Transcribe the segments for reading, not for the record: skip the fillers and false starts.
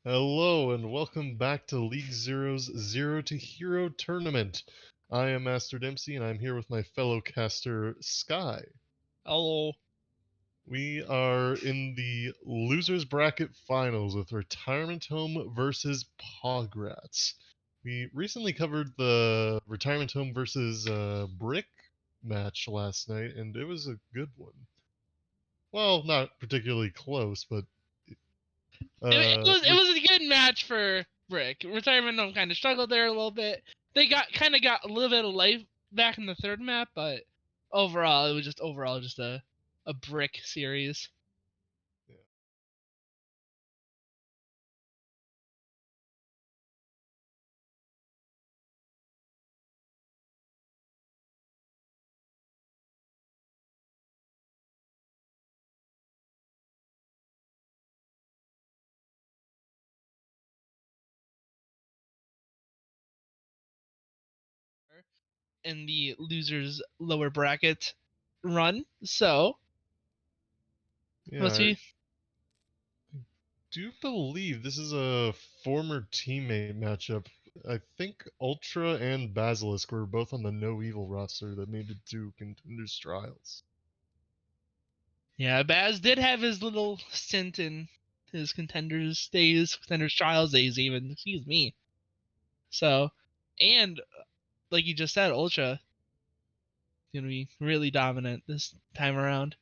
Hello and welcome back to League Zero's Zero to Hero Tournament. I am Master Dempsey and I'm here with my fellow caster Sky. Hello. We are in the losers bracket finals with Retirement Home versus Pograts. We recently covered the Retirement Home versus Brick match last night and it was a good one. Well, not particularly close, but It was a good match for Brick. Retirement Home kind of struggled there a little bit. They got a little bit of life back in the third map, but overall it was just a Brick series. yeah. In the losers lower bracket run, so let's Yeah, see. do believe this is a former teammate matchup. I think Ultra and Basilisk were both on the No Evil roster that made it to Contenders Trials. Yeah, Baz did have his little stint in his Contenders days, Contenders Trials days even. Excuse me. So, and like you just said, Ultra gonna be really dominant this time around.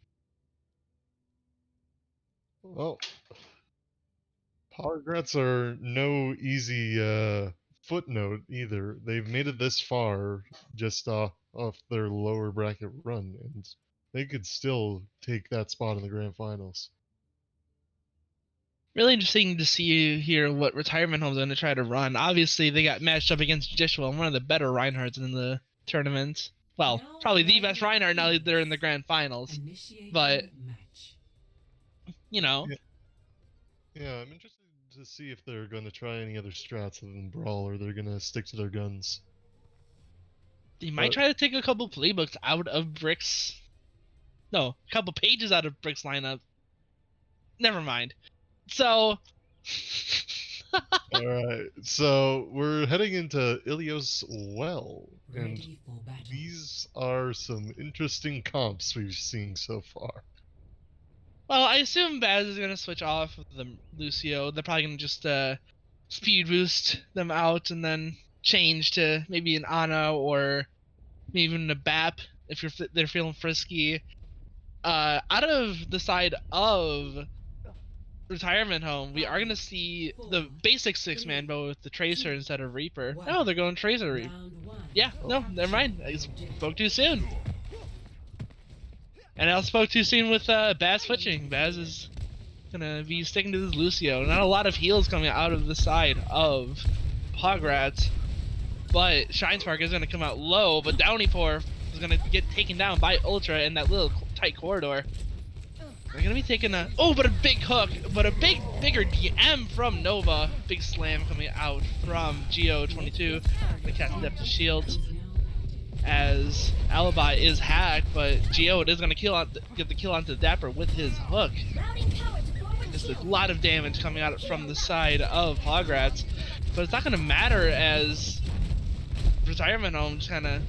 Well, Pograts are no easy footnote either. They've made it this far just off their lower bracket run, and they could still take that spot in the grand finals. Really interesting to see here what Retirement Home's going to try to run. Obviously, they got matched up against Jishwell, one of the better Reinhardts in the tournament. Well, probably the best Reinhardt now that they're in the grand finals. But, you know. Yeah, I'm interested to see if they're going to try any other strats other than Brawl, or they're going to stick to their guns. They might try to take a couple playbooks out of Brick's. No, a couple pages out of Brick's lineup. Never mind. So. Alright, so we're heading into Ilios Well, and these are some interesting comps we've seen so far. Well, I assume Baz is gonna switch off of the Lucio. They're probably gonna just speed boost them out and then change to maybe an Ana or maybe even a BAP if they're feeling frisky. Out of the side of Retirement Home, we are gonna see the basic 6-man bow with the Tracer instead of Reaper. No, they're going Tracer Reaper. Yeah, no, never mind. I spoke too soon. And I spoke too soon with Baz switching. Baz is gonna be sticking to this Lucio. Not a lot of heals coming out of the side of Pograts, but Shine Spark is gonna come out low, but Downpour is gonna get taken down by Ultra in that little tight corridor. They're gonna be taking a but a big hook, but a bigger DM from Nova. Big slam coming out from Geo22. The cast Depth Shields. As Alibi is hacked, but Geode is going to get the kill onto Dapper with his hook. Just a lot of damage coming out from the side of Pograts, but it's not going to matter as Retirement Home just kind of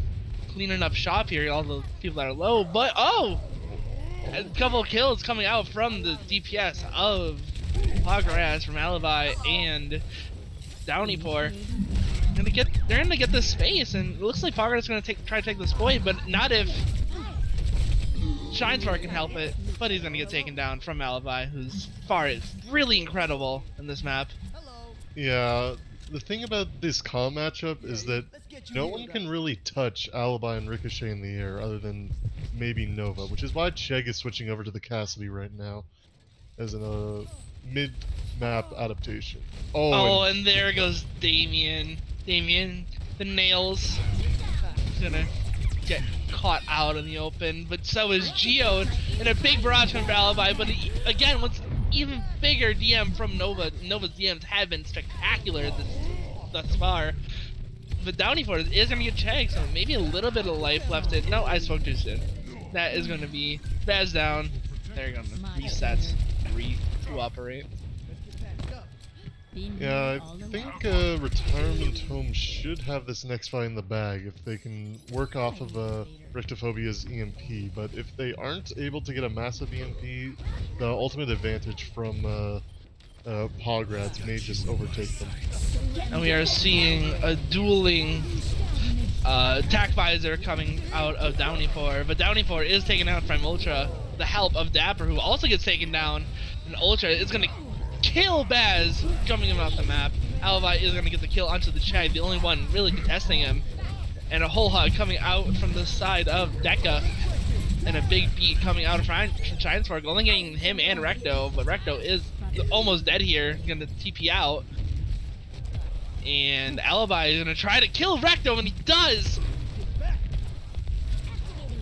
cleaning up shop here, all the people that are low. But a couple of kills coming out from the DPS of Pograts from Alibi and Downpour. They're gonna get this space, and it looks like Pograts gonna try to take this point, but not if Shinespark can help it. But he's gonna get taken down from Alibi, who's really incredible in this map. Yeah, the thing about this calm matchup is that no one can really touch Alibi and Ricochet in the air other than maybe Nova, which is why Chegg is switching over to the Cassidy right now as a mid-map adaptation. And there goes Damien. Damien, the nails. He's gonna get caught out in the open, but so is Geo, and a big barrage from Alibi, but again, what's even bigger DM from Nova. Nova's DMs have been spectacular thus far. But Downpour is gonna get checked, so maybe a little bit of life left in. No, I spoke too soon. That is gonna be Baz down. They're gonna reset, re-cooperate. Yeah, I think Retirement Home should have this next fight in the bag if they can work off of Rictophobia's EMP, but if they aren't able to get a massive EMP, the ultimate advantage from Pograts may just overtake them. And we are seeing a dueling attack visor coming out of Downey4, but Downey4 is taken out from Ultra with the help of Dapper, who also gets taken down, and Ultra is going to kill Baz, jumping him off the map. Alibi is going to get the kill onto the Chag, the only one really contesting him, and a whole hug coming out from the side of Deca, and a big beat coming out from Shine Spark, only getting him and Recto, but Recto is almost dead here, going to TP out. And Alibi is going to try to kill Recto, and he does!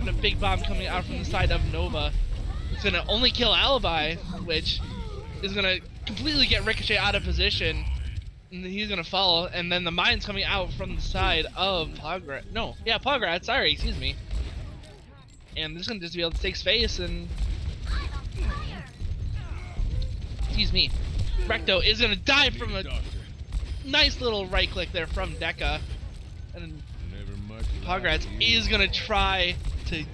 And a big bomb coming out from the side of Nova. It's going to only kill Alibi, which is going to completely get Ricochet out of position. And he's going to fall, and then the mine's coming out from the side of Pograts. No, yeah, Pograts, sorry, excuse me. And they're just going to be able to take space, and... Excuse me. Recto is going to die from a nice little right click there from Deca, and Pograts is gonna try to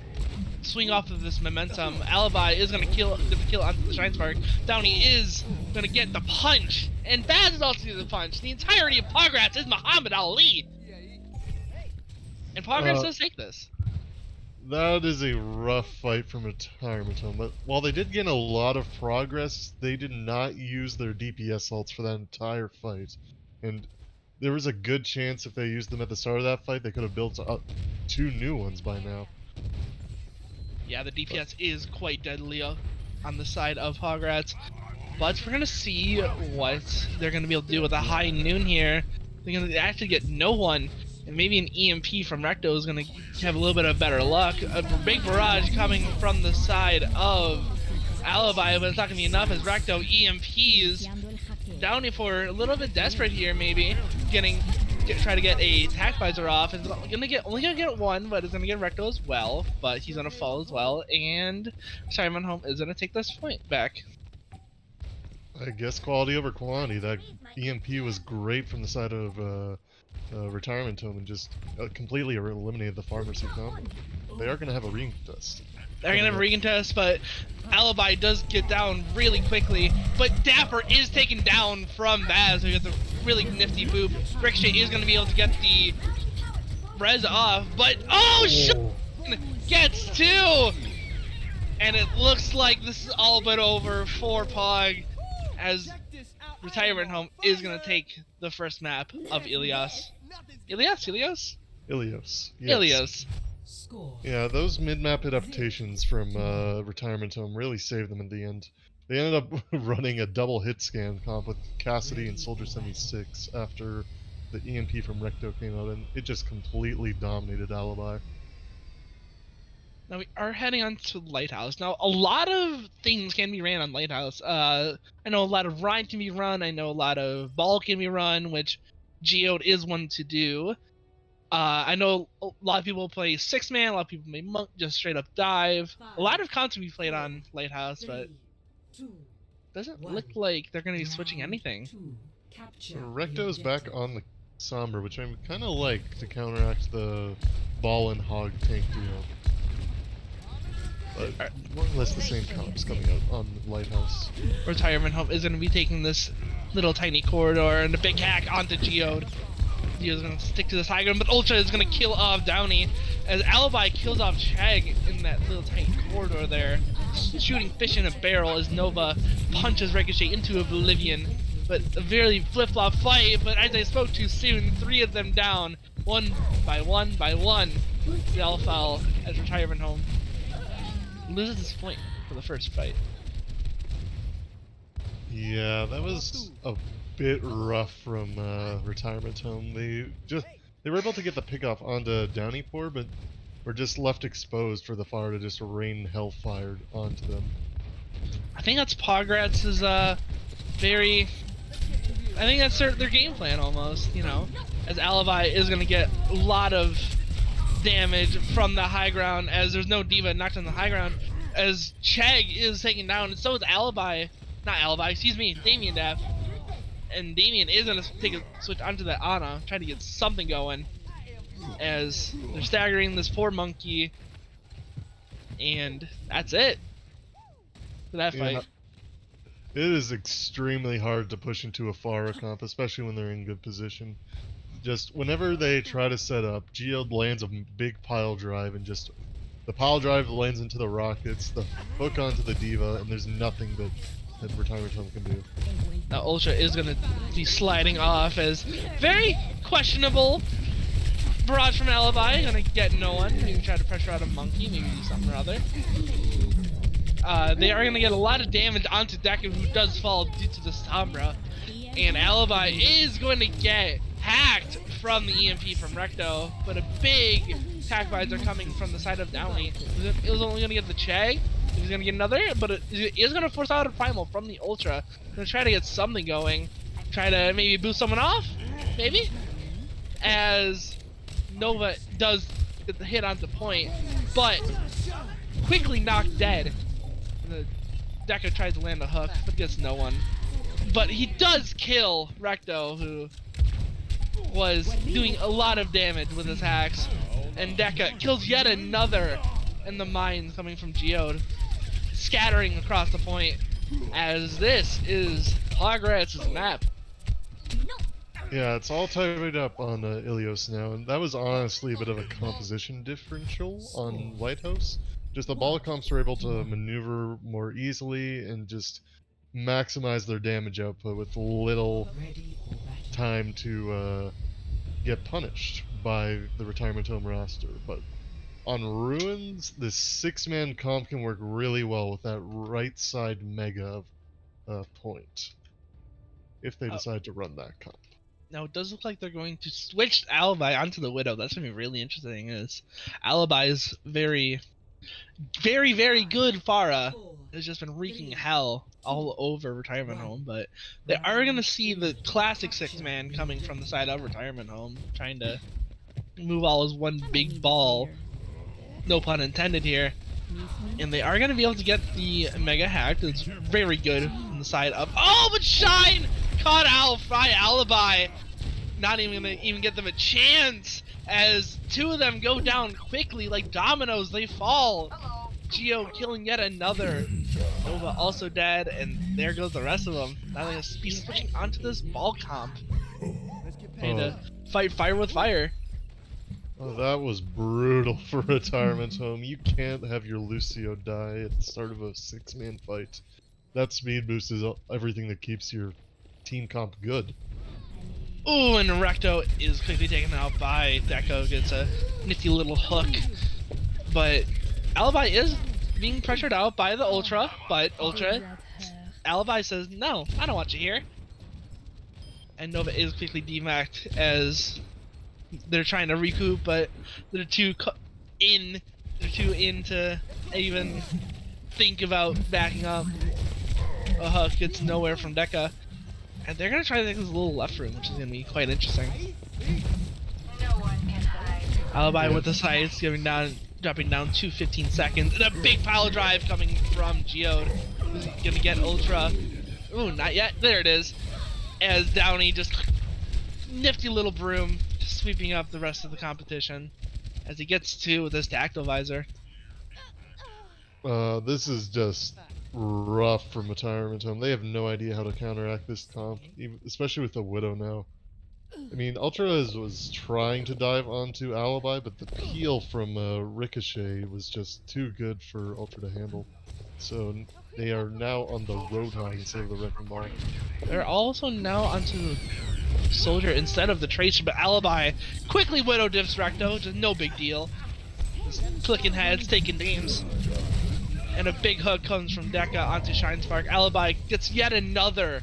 swing off of this momentum. Alibi is gonna get the kill onto the Shine Spark. Downey is gonna get the punch, and Baz is also getting the punch. The entirety of Pograts is Muhammad Ali, and Pograts does take this. That is a rough fight from Retirement Home, but while they did gain a lot of progress, they did not use their DPS ults for that entire fight. And there was a good chance if they used them at the start of that fight, they could have built up 2 new ones by now. Yeah, the DPS is quite deadly on the side of Pograts. But we're going to see what they're going to be able to do with a high noon here. They're going to actually get no one. And maybe an EMP from Recto is going to have a little bit of better luck. A big barrage coming from the side of Alibi, but it's not going to be enough as Recto EMPs. Downey4 a little bit desperate here, maybe try to get a attack visor off. It's only gonna get one, but it's gonna get Recto as well. But he's gonna fall as well, and Simon Home is gonna take this point back. I guess quality over quantity. That EMP was great from the side of Retirement Home and just completely eliminated the Pharmacy combo. They are gonna have a ring test. They're gonna have a recontest, but Alibi does get down really quickly. But Dapper is taken down from Baz, who gets a really nifty boop. Ricochet is gonna be able to get the res off, but gets 2! And it looks like this is all but over for Pog, as Retirement Home is gonna take the first map of Ilios. Ilios? Ilios. Yes. Ilios. Yeah, those mid-map adaptations from Retirement Home really saved them in the end. They ended up running a double hit scan comp with Cassidy and Soldier 76 after the EMP from Recto came out, and it just completely dominated Alibi. Now we are heading on to Lighthouse. Now a lot of things can be ran on Lighthouse. I know a lot of Rhine can be run, I know a lot of Ball can be run, which Geode is one to do. I know a lot of people play 6-man, a lot of people play Monk, just straight up dive. A lot of comps can be played on Lighthouse, but doesn't look like they're going to be switching anything. Recto's back on the Sombra, which I kind of like to counteract the Ball and Hog tank duo. But more or less the same comps coming out on Lighthouse. Retirement Home is going to be taking this little tiny corridor and a big hack onto Geode. Geode's going to stick to this high ground, but Ultra is going to kill off Downey as Alibi kills off Chag in that little tiny corridor there, shooting fish in a barrel as Nova punches Ricochet into oblivion. But a very flip-flop fight, but as I spoke too soon, 3 of them down, one by one by one. They all fell as Retirement Home loses this point for the first fight. Yeah, that was a bit rough from Retirement Home. They were able to get the pick off onto Downey4, but were just left exposed for the fire to just rain hellfire onto them. I think that's Pograts' I think that's their game plan almost, you know, as Alibi is going to get a lot of damage from the high ground as there's no Diva knocked on the high ground, as Chag is taken down, and so is Damien Daff. And Damien is gonna take a switch onto that Ana, trying to get something going. As they're staggering this poor monkey. And that's it for that Yeah, fight. it is extremely hard to push into a Pharah comp, especially when they're in good position. Just whenever they try to set up, Geode lands a big pile drive, and just the pile drive lands into the rockets, the hook onto the Diva, and there's nothing that Retirement Home can do. Now Ultra is gonna be sliding off as very questionable barrage from Alibi. Gonna get no one. Maybe try to pressure out a monkey. Maybe do something or other. They are gonna get a lot of damage onto Deku, who does fall due to the Sombra. And Alibi is going to get hacked from the EMP from Recto, but a big attack visor coming from the side of Downey. It was only going to get the Chag. He was going to get another, but it is going to force out a Primal from the Ultra. Going to try to get something going. Try to maybe boost someone off? Maybe? As Nova does get the hit onto point, but quickly knocked dead. The Deku tries to land a hook, but gets no one. But he does kill Recto, who was doing a lot of damage with his hacks. And Deca kills yet another in the mines coming from Geode, scattering across the point, as this is Pograts' map. Yeah, it's all tied up on Ilios now, and that was honestly a bit of a composition differential on Lighthouse. Just the ball comps were able to maneuver more easily and just maximize their damage output with little time to get punished by the Retirement Home roster. But on Ruins, this 6-man comp can work really well with that right side mega point, if they decide to run that comp. Now it does look like they're going to switch Alibi onto the Widow. That's gonna be really interesting. Is Alibi is very, very, very good Pharah. Has just been wreaking hell all over Retirement Home, but they are gonna see the classic 6-man coming from the side of Retirement Home, trying to move all as one big ball. No pun intended here. And they are gonna be able to get the Mega hacked. It's very good on the side of. Oh, but Shine caught out by Alibi. Not even gonna get them a chance, as two of them go down quickly like dominoes. They fall. Geo killing yet another. Nova also dead, and there goes the rest of them. Now they're gonna be switching onto this ball comp. Trying to fight fire with fire. Oh, that was brutal for Retirement Home. You can't have your Lucio die at the start of a 6-man fight. That speed boost is everything that keeps your team comp good. Ooh, and Recto is quickly taken out by Deco. Gets a nifty little hook. But Alibi is being pressured out by the Ultra, but Alibi says, no, I don't want you here. And Nova is quickly demacked as they're trying to recoup, but they're too in to even think about backing up. A hook gets nowhere from Deca. And they're gonna try to take this little left room, which is gonna be quite interesting. Alibi with the sights, dropping down to 15 seconds, and a big pile drive coming from Geode, who's gonna get Ultra. Ooh, not yet. There it is. As Downey just nifty little broom, just sweeping up the rest of the competition, as he gets two with his tactile visor. This is just rough for Retirement Home. They have no idea how to counteract this comp, especially with the Widow now. I mean, Ultra was trying to dive onto Alibi, but the peel from Ricochet was just too good for Ultra to handle. So they are now on the Roadhog instead of the Wrecking Ball. They're also now onto the Soldier instead of the Tracer, but Alibi quickly Widow dips Recto, just no big deal. Just clicking heads, taking names. And a big hook comes from Deca onto Shine Spark. Alibi gets yet another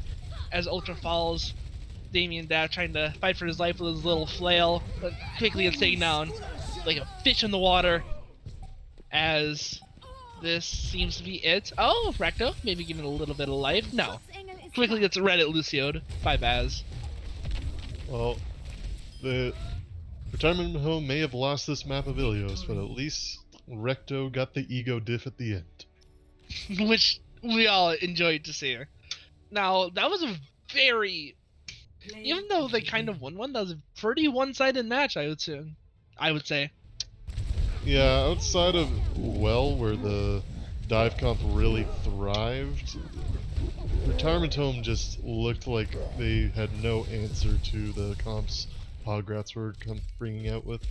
as Ultra falls. Damien Dav trying to fight for his life with his little flail, but quickly gets taken down like a fish in the water. As this seems to be it. Oh, Recto, maybe giving a little bit of life. No. Quickly gets Reddit Lucio'd by Baz. Well, the Retirement Home may have lost this map of Ilios, but at least Recto got the ego diff at the end. Which we all enjoyed to see. Now, that was a very, Even though they kind of won one, that was a pretty one-sided match, I would say. Yeah, outside of well, where the dive comp really thrived, Retirement Home just looked like they had no answer to the comps Pograts were bringing out with.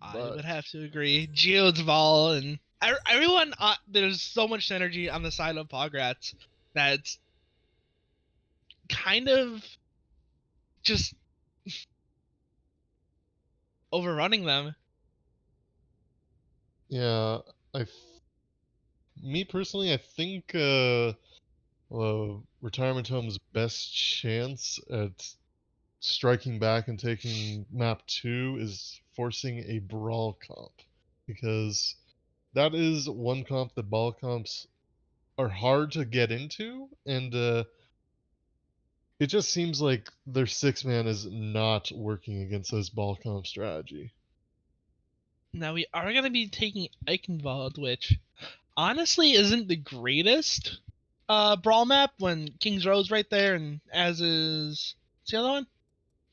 I would have to agree. Geodes Vol and everyone, there's so much synergy on the side of Pograts that's kind of just overrunning them. Yeah, me personally, I think Retirement Home's best chance at striking back and taking map 2 is forcing a brawl comp, because that is one comp that ball comps are hard to get into, and it just seems like their 6-man is not working against this ball comp strategy. Now we are going to be taking Eichenwald, which honestly isn't the greatest brawl map when Kings Row's right there, and as is what's the other one?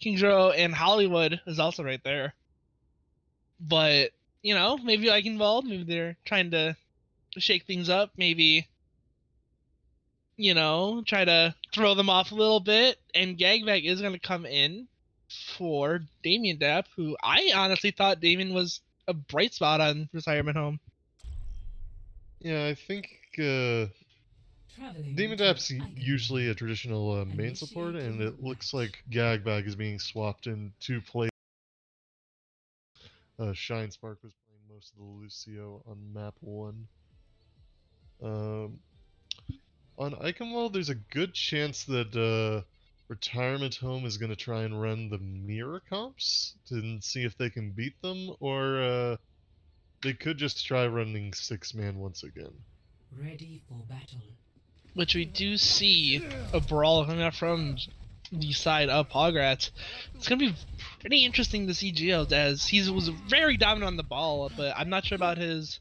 Kings Row and Hollywood is also right there. But, you know, maybe Eichenwald, maybe they're trying to shake things up, maybe, you know, try to throw them off a little bit, and Gagbag is going to come in for Damien Dapp, who I honestly thought Damien was a bright spot on Retirement Home. Yeah, I think Demon Dapp's usually a traditional main support, and it looks like Gagbag is being swapped in to play. Shine Spark was playing most of the Lucio on map 1. On Eichenwald, there's a good chance that Retirement Home is going to try and run the mirror comps to see if they can beat them, or they could just try running 6-man once again. Ready for battle. Which we do see a brawl coming out from the side of Pograts. It's going to be pretty interesting to see Geode, as he was very dominant on the ball, but I'm not sure about his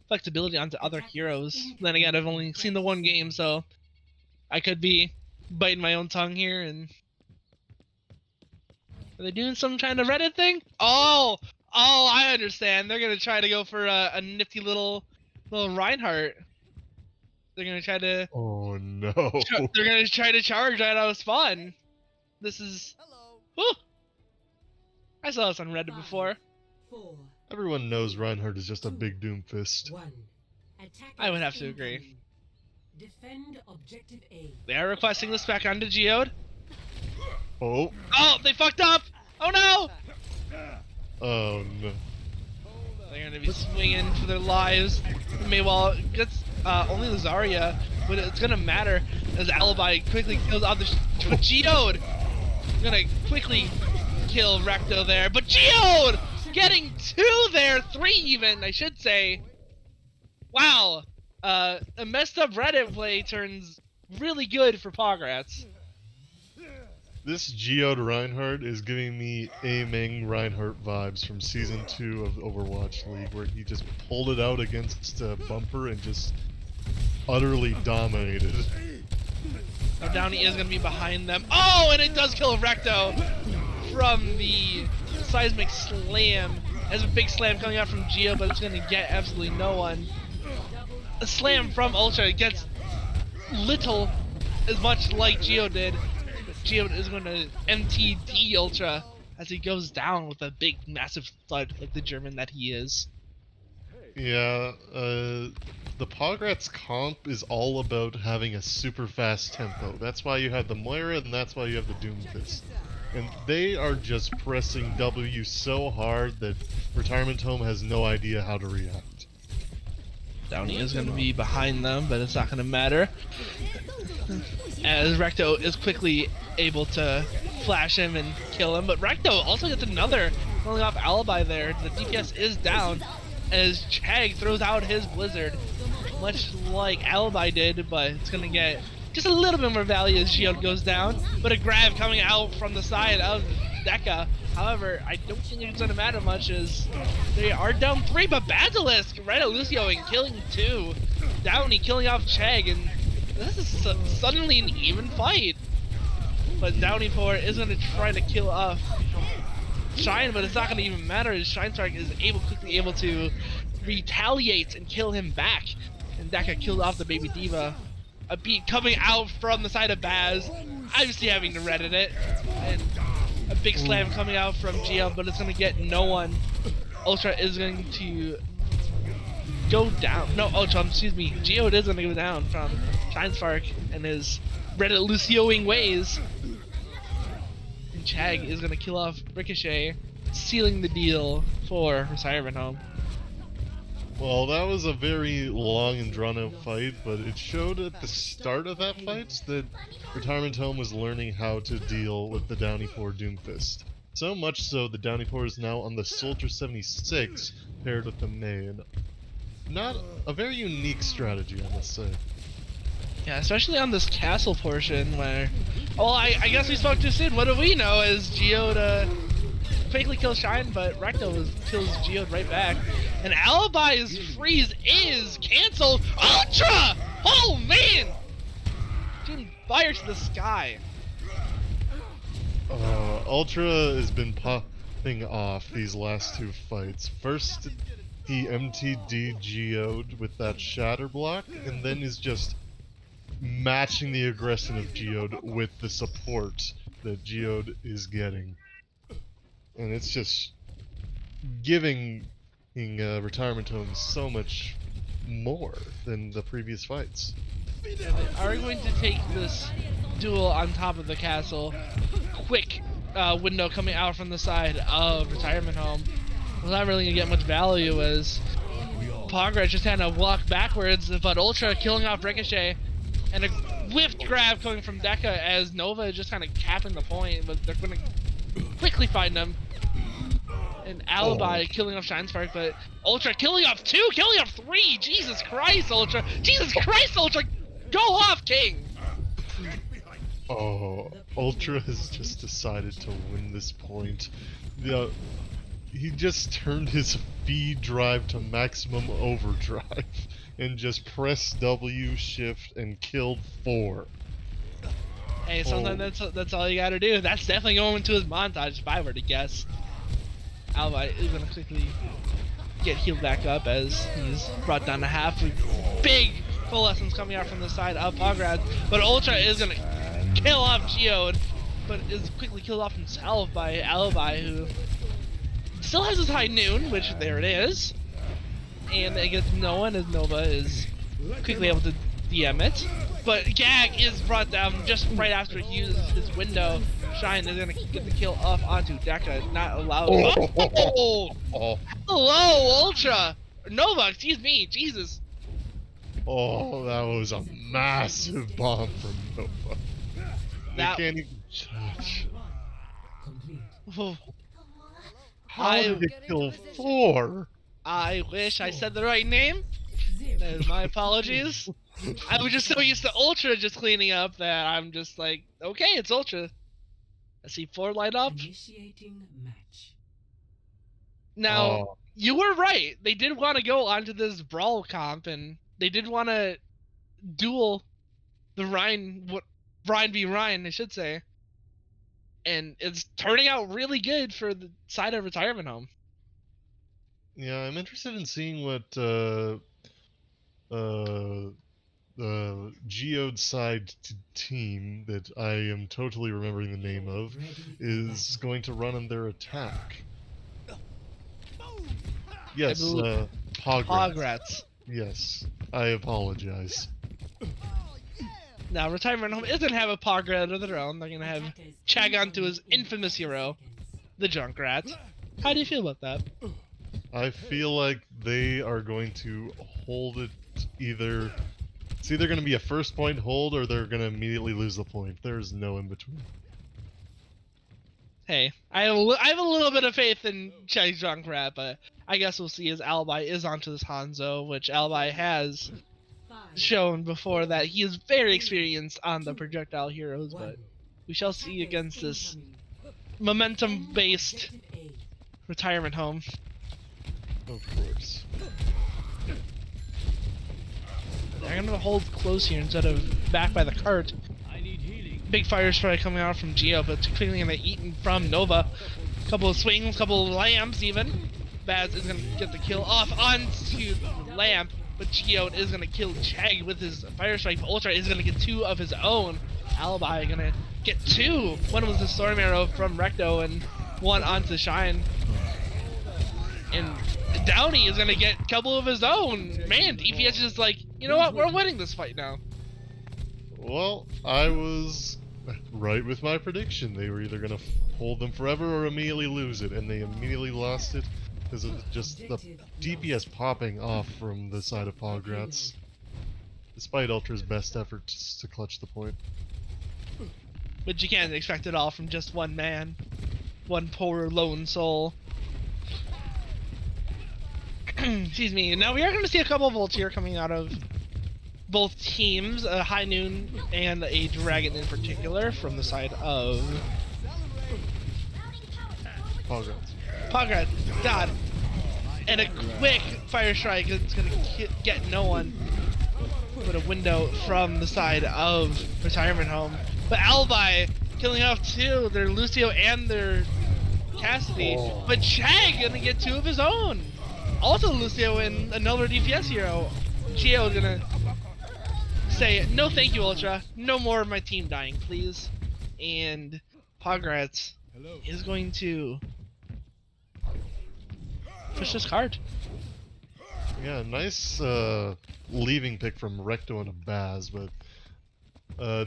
flexibility onto other heroes. Then again, I've only seen the one game, so I could be biting my own tongue here. And are they doing some kind of Reddit thing? Oh, I understand. They're going to try to go for a nifty little Reinhardt. They're gonna try to. Oh no! They're gonna try to charge right out of spawn. This is. Whew. I saw this on Reddit before. 4, Everyone knows Reinhardt is just a big Doomfist. 1. I would have to agree. Defend objective A. They are requesting this back onto Geode. Oh! Oh, they fucked up! Oh no! Oh no! They're gonna be swinging for their lives. Meanwhile, gets only the Zarya, but it's gonna matter as Alibi quickly kills out the Geode. Gonna quickly kill Recto there, but Geode getting 2 there, 3 even, I should say. Wow, a messed up Reddit play turns really good for Pograts. This Geode Reinhardt is giving me Ameng Reinhardt vibes from Season 2 of Overwatch League, where he just pulled it out against Bumper and just utterly dominated. Now Downey is going to be behind them. Oh, and it does kill Recto from the Seismic Slam. There's a big slam coming out from Geo, but it's going to get absolutely no one. A slam from Ultra gets little as much like Geo did. Geo is going to MTD Ultra as he goes down with a big, massive thud like the German that he is. Yeah, the Pograts comp is all about having a super fast tempo. That's why you have the Moira, and that's why you have the Doomfist. And they are just pressing W so hard that Retirement Home has no idea how to react. Downey is going to be behind them, but it's not going to matter, as Recto is quickly able to flash him and kill him. But Recto also gets another rolling off Alibi there. The DPS is down as Chag throws out his Blizzard, much like Alibi did, but it's going to get just a little bit more value as Shield goes down. But a grab coming out from the side of Deca. However, I don't think it's going to matter much as they are down 3, but Basilisk right at Lucio and killing 2. Downey killing off Chag, and this is suddenly an even fight. but Downeypour is going to try to kill off Shine, but it's not going to even matter as Shine Spark is quickly able to retaliate and kill him back. And Deka killed off the Baby Diva. A beat coming out from the side of Baz. Obviously having to Reddit it. And a big slam coming out from Geo, but it's going to get no one. Ultra is going to go down. No, Ultra, excuse me. Geo is going to go down from Shine Spark and his Reddit Lucioing ways. And Chag is going to kill off Ricochet, sealing the deal for Retirement Home. Well, that was a very long and drawn-out fight, but it showed at the start of that fight that Retirement Home was learning how to deal with the Downeypour Doomfist. So much so that Downeypour is now on the Soldier 76 paired with the Mei, and not a very unique strategy, I must say. Yeah, especially on this castle portion where... Well, I guess we spoke too soon. What do we know as Geode fakely kills Shine, but Recto kills Geode right back. And Alibi's freeze is cancelled. Ultra! Oh, man! Shooting fire to the sky. Ultra has been popping off these last two fights. First, he MTD Geode with that Shatter Block, and then is just matching the aggression of Geode with the support that Geode is getting. And it's just giving Retirement Home so much more than the previous fights. Yeah, they are going to take this duel on top of the castle. Quick window coming out from the side of Retirement Home. Well, not really going to get much value as Pograts just had to walk backwards, but Ultra killing off Ricochet. And a whiffed grab coming from Deka as Nova is just kind of capping the point, but they're going to quickly find him. And Alibi killing off Shine Spark, but Ultra killing off 2, killing off 3! Jesus Christ, Ultra! Jesus Christ, Ultra! Go off, King! Oh, Ultra has just decided to win this point. He just turned his feed drive to maximum overdrive and just pressed W, shift, and killed 4. Hey, sometimes that's all you gotta do. That's definitely going into his montage if I were to guess. Alibi is gonna quickly get healed back up as he's brought down to half. Big full lessons coming out from the side of Pograts, but Ultra is gonna kill off Geode, but is quickly killed off himself by Alibi, who still has his high noon, which there it is, and it gets no one as Nova is quickly able to DM it. But Gag is brought down just right after he uses his window. Shine is gonna get the kill off onto Deka, not allowed. Hello, Ultra! Nova, excuse me, Jesus. Oh, that was a massive bomb from Nova. They can't even judge. Oh. How did it kill 4? I wish I said the right name. My apologies. I was just so used to Ultra just cleaning up that I'm just like, okay, it's Ultra. I see 4 light up. Initiating match. Now, you were right. They did want to go onto this brawl comp, and they did want to duel the Ryan v Ryan, I should say. And it's turning out really good for the side of Retirement Home. Yeah, I'm interested in seeing what Geode side team that I am totally remembering the name of is going to run on their attack. Yes, Pograts. Yes, I apologize. Now, Retirement Home isn't have a Pograt of their own. They're gonna have Chag onto his infamous hero, the Junkrat. How do you feel about that? I feel like they are going to hold it either... It's either going to be a first point hold or they're going to immediately lose the point. There's no in between. Hey, I have a little bit of faith in Chag's Junkrat, but I guess we'll see as Alibi is onto this Hanzo, which Alibi has shown before that he is very experienced on the projectile heroes, but we shall see against this momentum-based Retirement Home. Of course. They're gonna hold close here instead of back by the cart. I need healing. Big fire strike coming out from Geo, but quickly gonna be eaten from Nova. Couple of swings, couple of lamps even. Baz is gonna get the kill off onto the lamp, but Geode is gonna kill Chegg with his fire strike. Ultra is gonna get 2 of his own. Alibi gonna get 2. One was the storm arrow from Recto and 1 onto Shine. And Downey is gonna get a couple of his own. Man, DPS is just like, you know what? We're winning this fight now. Well, I was right with my prediction. They were either gonna hold them forever or immediately lose it, and they immediately lost it because of just the DPS popping off from the side of Pograts, despite Ultra's best efforts to clutch the point. But you can't expect it all from just one man. One poor lone soul. Excuse me. Now we are going to see a couple of ults here coming out of both teams, a High Noon and a Dragon in particular, from the side of Pograts. God. And a quick fire strike is going to get no one. But a window from the side of Retirement Home. But Alibi killing off 2, their Lucio and their Cassidy. Oh. But Chag gonna get 2 of his own. Also Lucio and another DPS hero. Geo is gonna say, no thank you Ultra, no more of my team dying please. And Pograts is going to push this card. Yeah, nice leaving pick from Recto and a Baz, but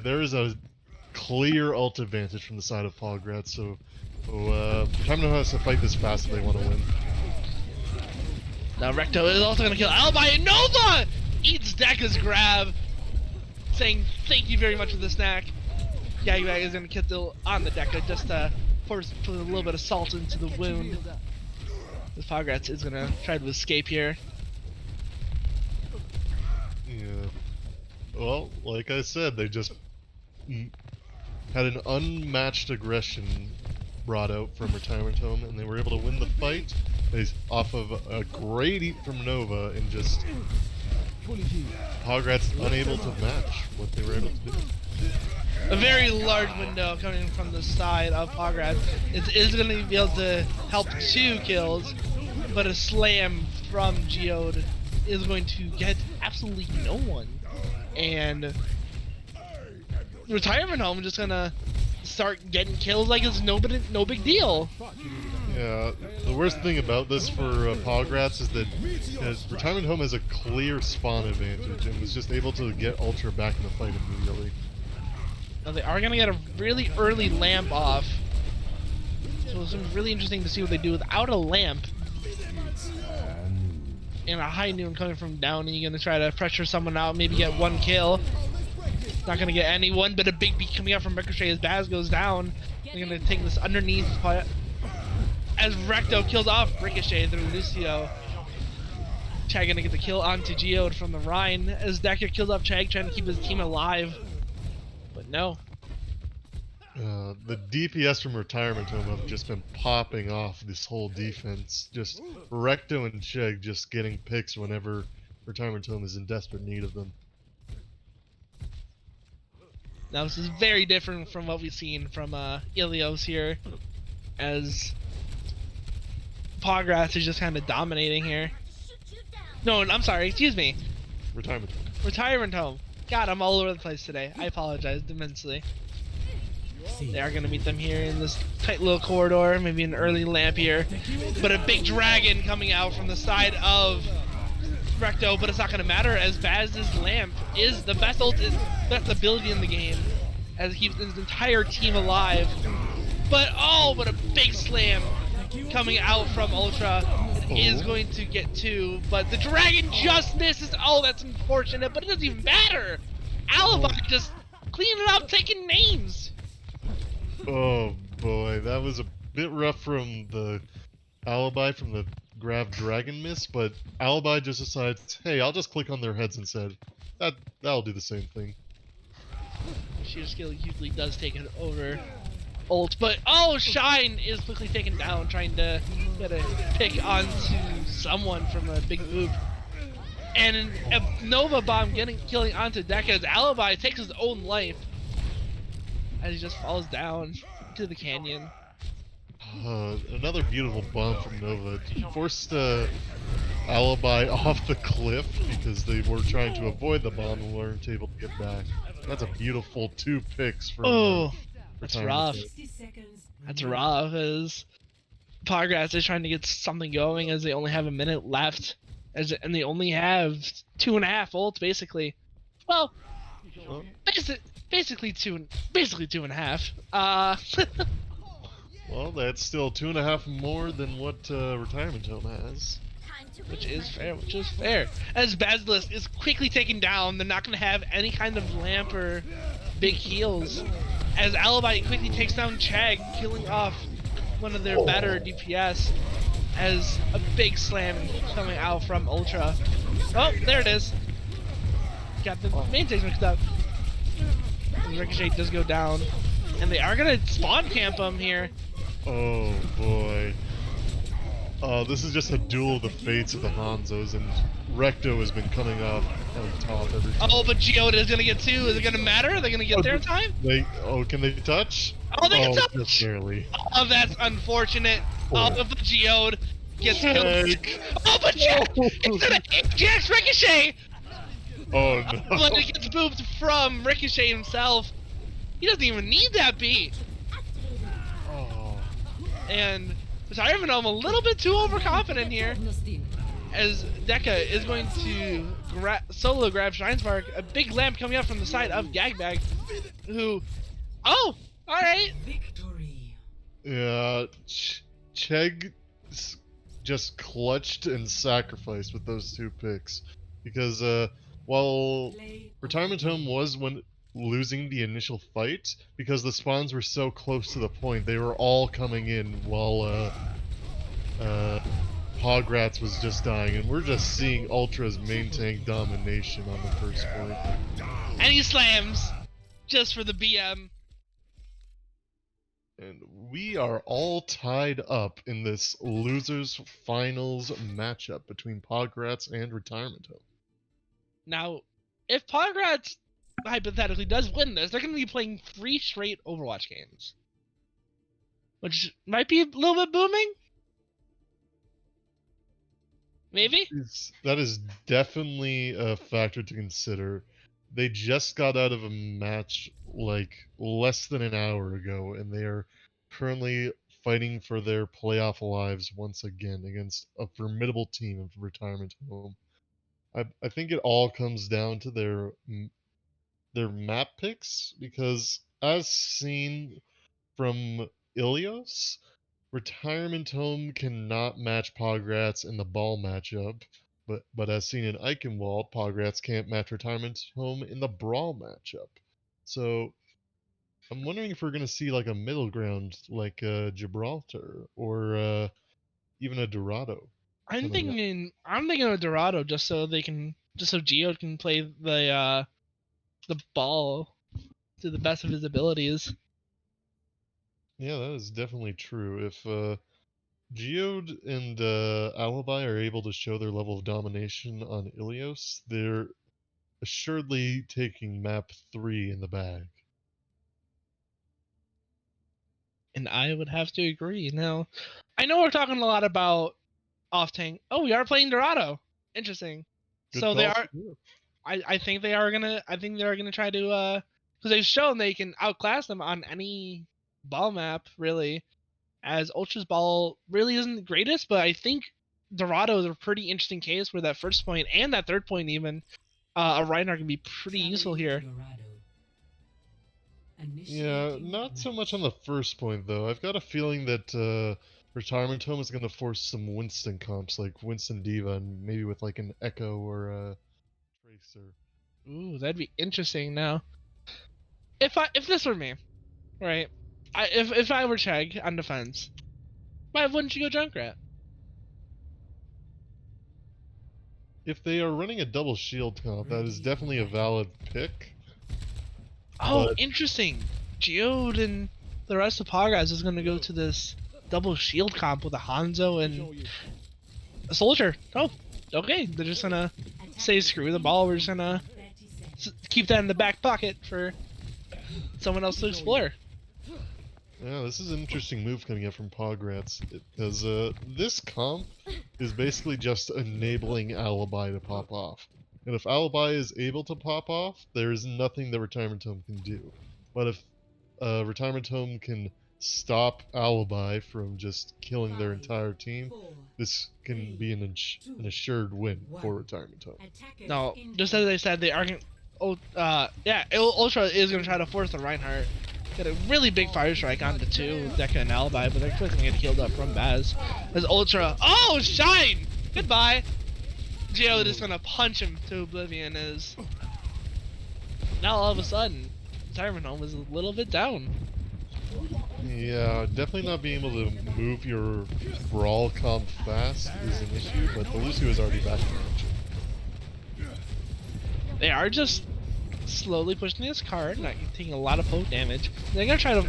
there is a clear ult advantage from the side of Pograts, so Retirement has to fight this fast if they want to win. Now Recto is also gonna kill Alibi, and Nova eats Deka's grab, saying thank you very much for the snack. Gagbag is gonna kill on the Deka just to put a little bit of salt into the wound. The Pograts is gonna try to escape here. Yeah. Well, like I said, they just had an unmatched aggression brought out from Retirement Home, and they were able to win the fight off of a great eat from Nova, and just Pograts unable to match what they were able to do. A very large window coming from the side of Pograts. It is going to be able to help 2 kills, but a slam from Geode is going to get absolutely no one. And Retirement Home is just going to start getting kills like it's no big deal. Yeah, the worst thing about this for Pograts is that Retirement Home has a clear spawn advantage and was just able to get Ultra back in the fight immediately. Now they are going to get a really early lamp off. So it's really interesting to see what they do without a lamp. And a High Noon coming from Downey, going to try to pressure someone out, maybe get 1 kill. Not going to get anyone, but a big beat coming out from Ricochet as Baz goes down. They're going to take this underneath as Recto kills off Ricochet through Lucio. Chag going to get the kill onto Geode from the Rhine as Decker kills off Chag, trying to keep his team alive. But no. The DPS from Retirement Home have just been popping off this whole defense. Just Recto and Chegg just getting picks whenever Retirement Home is in desperate need of them. Now this is very different from what we've seen from Ilios here, as Pograts is just kind of dominating here. No, I'm sorry, excuse me. Retirement Home. Retirement Home. God, I'm all over the place today. I apologize immensely. They are going to meet them here in this tight little corridor, maybe an early lamp here. But a big dragon coming out from the side of Recto, but it's not going to matter as Baz's lamp is the best best ability in the game, as it keeps his entire team alive. But oh, what a big slam coming out from Ultra. It is going to get 2, but the dragon just misses. Oh, that's unfortunate, but it doesn't even matter. Alibi just cleaning it up, taking names. Oh boy, that was a bit rough from the Alibi from the grab dragon miss, but Alibi just decides, hey, I'll just click on their heads instead. That'll do the same thing. Sheer skill usually does take it over ult, but oh, Shine is quickly taken down, trying to get a pick onto someone from a big boop. And a Nova bomb killing onto Deka's Alibi takes his own life. as he just falls down to the canyon. Another beautiful bomb from Nova. Forced Alibi off the cliff because they were trying to avoid the bomb and weren't able to get back. That's a beautiful 2 picks from Oh, that's Retirement rough. Home. 60 seconds. That's remaining. rough. As Pograts is trying to get something going, as they only have a minute left, and they only have 2.5 ults basically. Well, Well, basically 2.5. well, that's still 2.5 more than what Retirement Home has. Which is fair, which is fair. As Basilisk is quickly taken down, they're not going to have any kind of lamp or big heals. As Alibi quickly takes down Chag, killing off one of their better DPS. As a big slam coming out from Ultra. Oh, there it is. Got the main stage mixed up. And Ricochet does go down. And they are going to spawn camp him here. Oh boy. This is just a duel of the fates of the Hanzos, and Recto has been coming up on top every time. Oh, but Geoda is going to get 2. Is it going to matter? Are they going to get there in time? Can they touch? Oh, they can touch! Just barely. Oh, that's unfortunate. Oh, but Geode gets killed. Heck. Oh, but Jack's Ricochet! Oh no. But it gets booped from Ricochet himself. He doesn't even need that beat. Oh. And Retirement Home a little bit too overconfident here, as Deca is going to solo grab Shinespark. A big lamp coming up from the side of Gagbag, who... Oh! Alright! Victory. Yeah, Chegg just clutched and sacrificed with those 2 picks. Because while Retirement Home was losing the initial fight, because the spawns were so close to the point, they were all coming in while Pograts was just dying, and we're just seeing Ultra's main tank domination on the first point. And he slams! Just for the BM. And we are all tied up in this losers finals matchup between Pograts and Retirement Home. Now, if Pograts hypothetically does win this, they're going to be playing 3 straight Overwatch games. Which might be a little bit booming? Maybe? That is definitely a factor to consider. They just got out of a match like less than an hour ago, and they are currently fighting for their playoff lives once again against a formidable team of Retirement Home. I think it all comes down to their map picks, because as seen from Ilios, Retirement Home cannot match Pograts in the ball matchup, but as seen in Eichenwald, Pograts can't match Retirement Home in the brawl matchup. So I'm wondering if we're gonna see like a middle ground, like Gibraltar or even a Dorado. I'm thinking of Dorado just so Geo can play the ball to the best of his abilities. Yeah, that is definitely true. If Geode and Alibi are able to show their level of domination on Ilios, they're assuredly taking map 3 in the bag. And I would have to agree. Now, I know we're talking a lot about off tank. Oh, we are playing Dorado. Interesting. Good So they call. are. I think they are gonna. I think they are gonna try to. Because they've shown they can outclass them on any ball map, really. As Ultra's ball really isn't the greatest, but I think Dorado is a pretty interesting case where that first point and that third point even, a Reinhardt can be pretty useful here. Yeah, not so much on the first point though. I've got a feeling that Retirement Home is going to force some Winston comps, like Winston Diva, and maybe with like an Echo or a Tracer. Ooh, that'd be interesting. Now, if this were me, right? If I were Chag on defense, why wouldn't you go Junkrat? If they are running a double shield comp, that is definitely a valid pick. Oh, But- interesting. Geode and the rest of Pograts is going to go to this double shield comp with a Hanzo and a Soldier. Oh, okay. They're just going to say screw the ball. We're just going to keep that in the back pocket for someone else to explore. Yeah, this is an interesting move coming up from Pograts, because this comp is basically just enabling Alibi to pop off. And if Alibi is able to pop off, there is nothing the Retirement Home can do. But if Retirement Home can stop Alibi from just killing their entire team, this can be an assured win for Retirement Home. No, just as I said, they are gonna. Yeah, Ultra is gonna try to force the Reinhardt. Get a really big fire strike onto two Deca and Alibi, but they're quickly gonna get healed up from Baz. As Ultra, oh Shine! Goodbye. Geo is gonna punch him to oblivion. As now all of a sudden, Retirement Home is a little bit down. Yeah, definitely not being able to move your brawl comp fast is an issue, but the Lucio is already back in action. They are just slowly pushing this card, not taking a lot of poke damage. They're gonna try to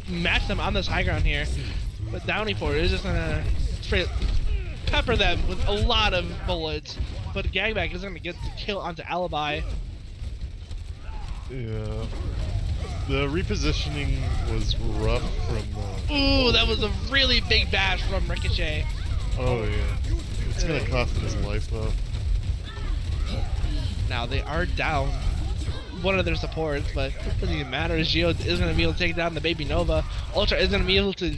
match them on this high ground here, but Downeyport is just gonna straight pepper them with a lot of bullets. But Gangback is gonna get the kill onto Alibi. Yeah. The repositioning was rough from Ooh, that was a really big bash from Ricochet. Oh yeah. It's gonna cost him his life though. Now they are down one of their supports, but it doesn't even matter as Geo is going to be able to take down the Baby Nova. Ultra is going to be able to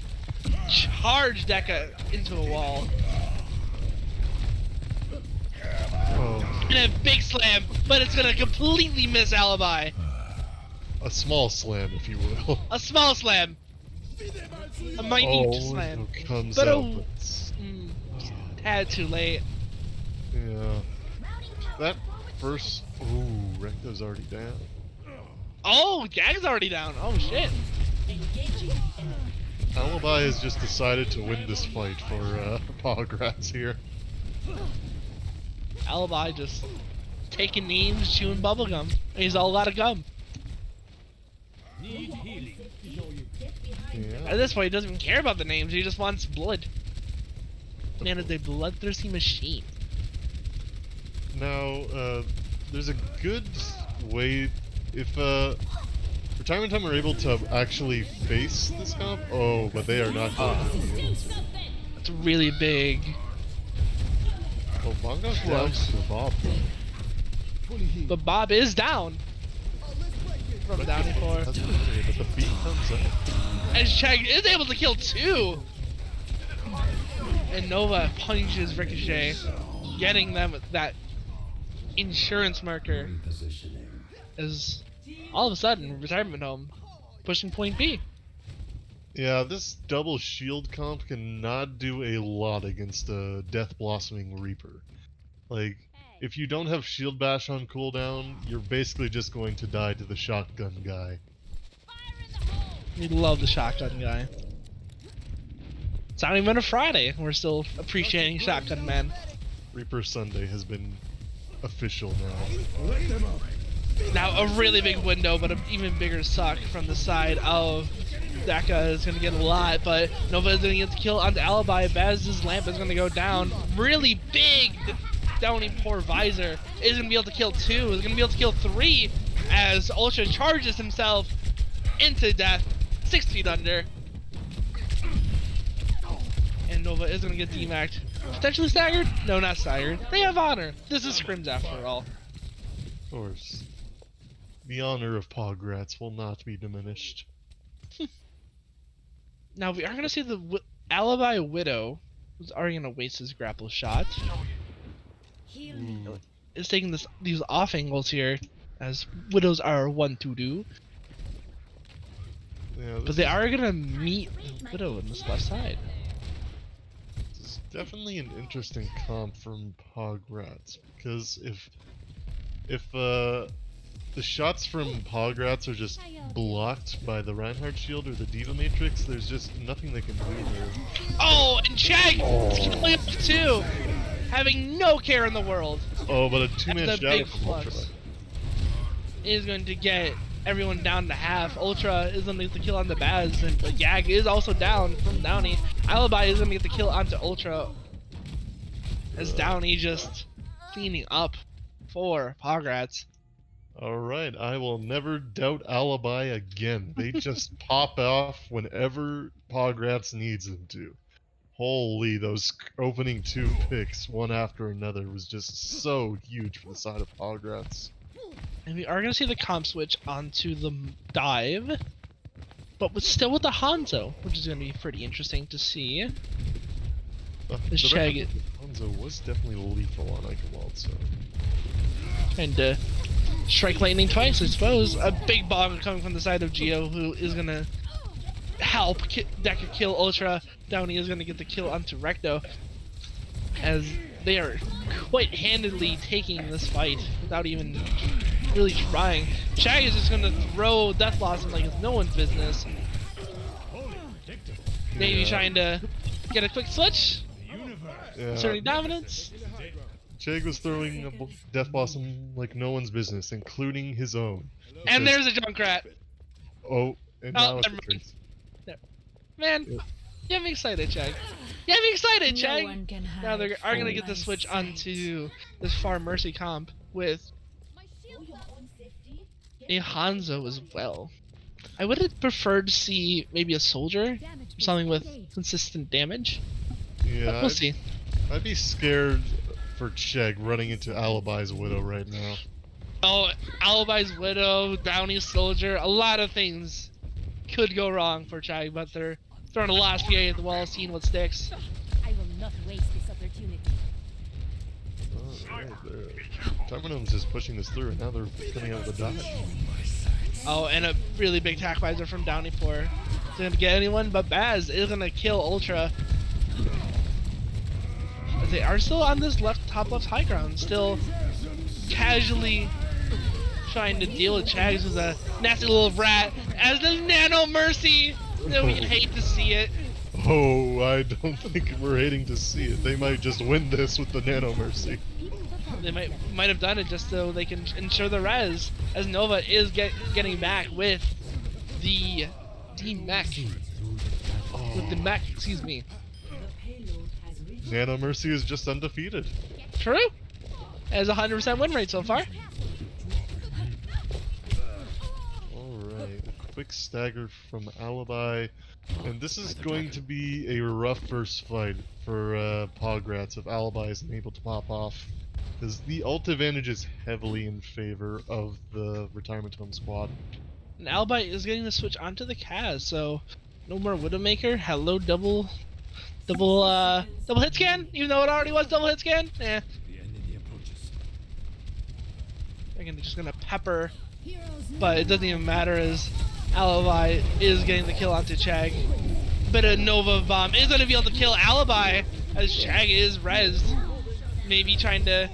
charge Deca into a wall. Oh. And a big slam, but it's going to completely miss Alibi. A small slam, if you will. A small slam. A minute slam. Comes but out, tad too late. Yeah. That first... Ooh, Recto's already down. Oh, Gag's already down. Oh, shit. Alibi has just decided to win this fight for Pograts here. Alibi just taking names, chewing bubblegum. He's all out of gum. Yeah. At this point, he doesn't even care about the names. He just wants blood. Man is a bloodthirsty machine. Now, there's a good way if Retirement Home are able to actually face this comp. Oh, but they are not going to be able to. That's really big. Oh, Bongo's down for Bob. But Bob is down. From Downeyport. But the beat comes up. And Shag is able to kill two. And Nova punches Ricochet, getting them that insurance marker. As all of a sudden, Retirement Home pushing point B. Yeah, this double shield comp cannot do a lot against a Death Blossoming Reaper. Like, if you don't have shield bash on cooldown, you're basically just going to die to the shotgun guy. We love the shotgun guy. It's not even a Friday. We're still appreciating Shotgun Man. Reaper Sunday has been official now. Now a really big window, but an even bigger suck from the side of Deca is going to get a lot, but Nova is going to get the kill onto Alibi. Baz's lamp is going to go down. Really big Downeyport visor is going to be able to kill two. Is going to be able to kill three as Ultra charges himself into death, 6 feet under. And Nova is going to get demac'd. Potentially staggered? No, not staggered. They have honor. This is scrims after all. Of course. The honor of Pograts will not be diminished. Now we are going to see the Alibi Widow, who's already going to waste his grapple shot. Is taking these off angles here, as Widows are one to do. Yeah, But they are going to meet the Widow on this left side. This is definitely an interesting comp from Pograts, because if the shots from Pograts are just blocked by the Reinhardt shield or the Diva Matrix, there's just nothing they can do there. Oh, and Chag killing up too, having no care in the world. Oh, but a And two-man the shadow big from Ultra. flux is going to get everyone down to half. Ultra is going to get the kill on the Baz, and the Gag is also down from Downey. Alibi is going to get the kill onto Ultra, as Downey just cleaning up for Pograts. Alright, I will never doubt Alibi again. They just pop off whenever Pograts needs them to. Holy, those opening two picks, one after another, was just so huge for the side of Pograts. And we are gonna see the comp switch onto the dive, but still with the Hanzo, which is gonna be pretty interesting to see. The Shag record with Hanzo was definitely lethal on Eichenwald, so... trying to strike lightning twice, I suppose. A big bomb coming from the side of Geo, who is gonna help Deca kill Ultra. Downey is gonna get the kill onto Recto, as they are quite handedly taking this fight without even really trying. Shag is just gonna throw Death Blossom like it's no one's business. Maybe trying to get a quick switch. Asserting dominance. Shag was throwing a Death Blossom like no one's business, including his own. And there's a Junkrat. Oh, and Oh, now it's never a mind. trace. Man, Yeah. get me excited, Shag. Get me excited, No Shag. one can Now they hide are gonna from get the my switch sight. onto this Far Mercy comp with a Hanzo as well. I would have preferred to see maybe a soldier, something with consistent damage. Yeah, We'll see. I'd be scared for Shag running into Alibi's Widow right now. Oh, Alibi's Widow, Downey's Soldier, a lot of things could go wrong for Shag, but they're throwing a lot of PA at the wall, seeing what sticks. I will not waste this opportunity. Alright, Terminum's just pushing this through, and now they're coming out with a dodge. Oh, and a really big tack visor from Downey for to get anyone, but Baz is gonna kill Ultra. But they are still on this top left high ground, still casually trying to deal with Chags with a nasty little rat as the Nano Mercy. No, we hate to see it. Oh, I don't think we're hating to see it. They might just win this with the Nano Mercy. They might have done it just so they can ensure the res, as Nova is getting back with the mech. With the mech, excuse me. The payload has reached Nano Mercy is just undefeated. True. Has a 100% win rate so far. Alright, a quick stagger from Alibi. And this is going to be a rough first fight for Pograts if Alibi isn't able to pop off. Because the ult advantage is heavily in favor of the Retirement Home squad. And Alibi is getting the switch onto the Kaz, so no more Widowmaker. Hello, double hit scan, even though it already was double hit scan. Eh. They're just gonna pepper, but it doesn't even matter as Alibi is getting the kill onto Chag. But a Nova bomb is gonna be able to kill Alibi as Chag is rezzed. Maybe trying to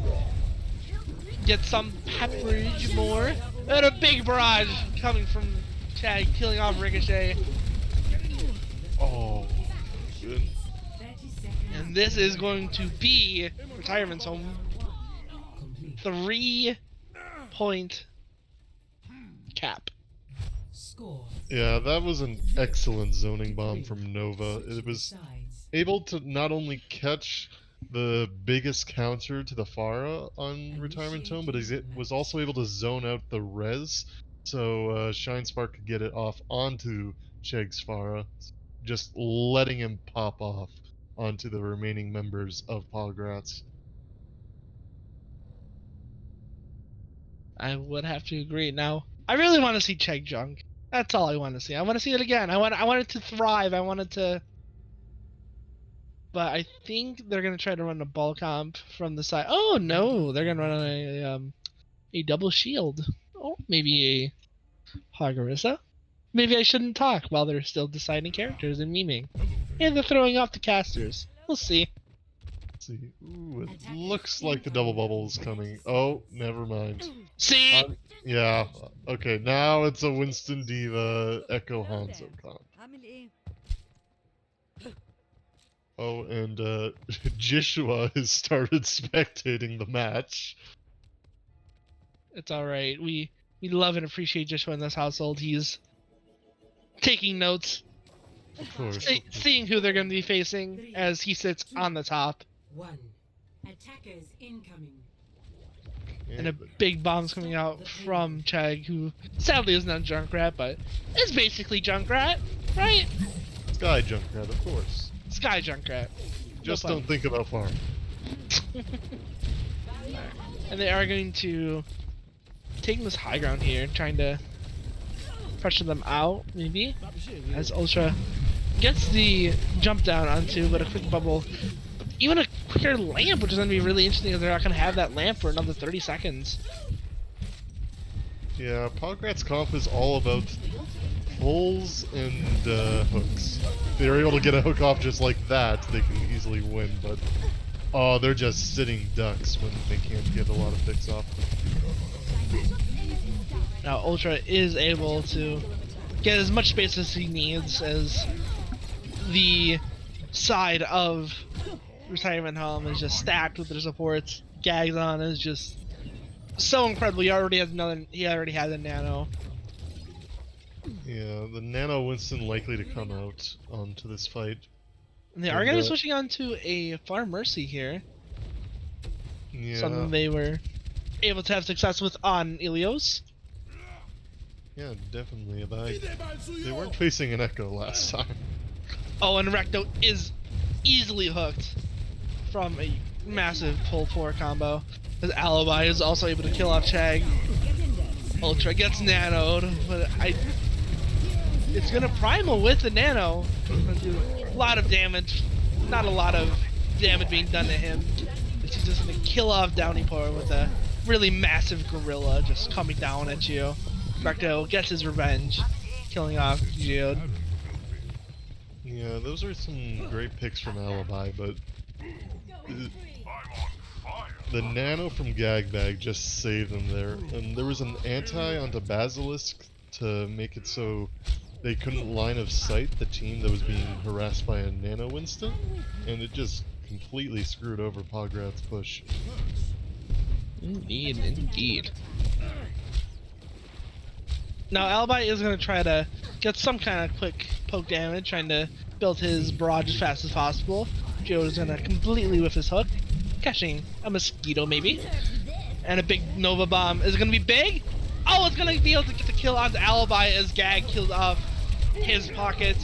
get some pepperage more. And a big barrage coming from Chag, killing off Ricochet. Oh, good. 30 seconds. And this is going to be Retirement's home. Complete. 3-point cap. Score. Yeah, that was an excellent zoning bomb from Nova. It was Sides. able to not only catch the biggest counter to the Pharah on Retirement Tome, but it was also able to zone out the res, so Shine Spark could get it off onto Cheg's Pharah, just letting him pop off onto the remaining members of Pograts. I would have to agree. Now, I really want to see Cheg Junk. That's all I want to see. I want to see it again. I want it to thrive. I want it to. But I think they're gonna try to run a ball comp from the side. Oh no, they're gonna run a double shield. Oh, maybe a Hagarissa. Maybe I shouldn't talk while they're still deciding characters and memeing. And they're throwing off the casters. We'll see. Let's see. Ooh, it looks like the double bubble is coming. Oh, never mind. See? Yeah, okay, now it's a Winston Diva Echo Hanzo comp. Oh, and Jishua has started spectating the match. It's alright. We love and appreciate Joshua in this household. He's taking notes, Of course. seeing who they're going to be facing as he sits on the top. 1. Attackers incoming. Yeah, And a but big bomb's coming out from Chag, who sadly is not Junkrat, but is basically Junkrat, right? Sky Junkrat, of course. Sky Junkrat. Just pun. don't think about farm. And they are going to take this high ground here, trying to pressure them out, maybe. As Ultra gets the jump down onto, but a quick bubble. Even a quicker lamp, which is going to be really interesting because they're not going to have that lamp for another 30 seconds. Yeah, Pograts comp is all about pulls and hooks. If they're able to get a hook off just like that, they can easily win, but oh, they're just sitting ducks when they can't get a lot of picks off. Now Ultra is able to get as much space as he needs as the side of Retirement Home is just stacked with their supports. Gagzon is just so incredible. He already has a nano. Yeah, the Nano Winston likely to come out onto this fight. And they are going to be switching on to a Farm Mercy here. Yeah, Something they were able to have success with on Ilios. yeah, definitely. They weren't facing an Echo last time. Oh, and Recto is easily hooked from a massive pull-4 combo. His Alibi is also able to kill off Chag. Ultra gets nanoed, but it's gonna primal with the nano. Gonna do a lot of damage. Not a lot of damage being done to him. But he's just gonna kill off Downeypour with a really massive gorilla just coming down at you. Recto gets his revenge, killing off Geode. Yeah, those are some great picks from Alibi, but the nano from Gagbag just saved them there. And there was an anti onto Basilisk to make it so they couldn't line of sight the team that was being harassed by a nano Winston, and it just completely screwed over Pograt's push. Indeed, indeed. Now Alibi is going to try to get some kind of quick poke damage, trying to build his barrage as fast as possible. Joe is going to completely whiff his hook, catching a mosquito maybe. And a big Nova Bomb. Is it going to be big? Oh, it's going to be able to get the kill onto Alibi as Gag killed off his pocket.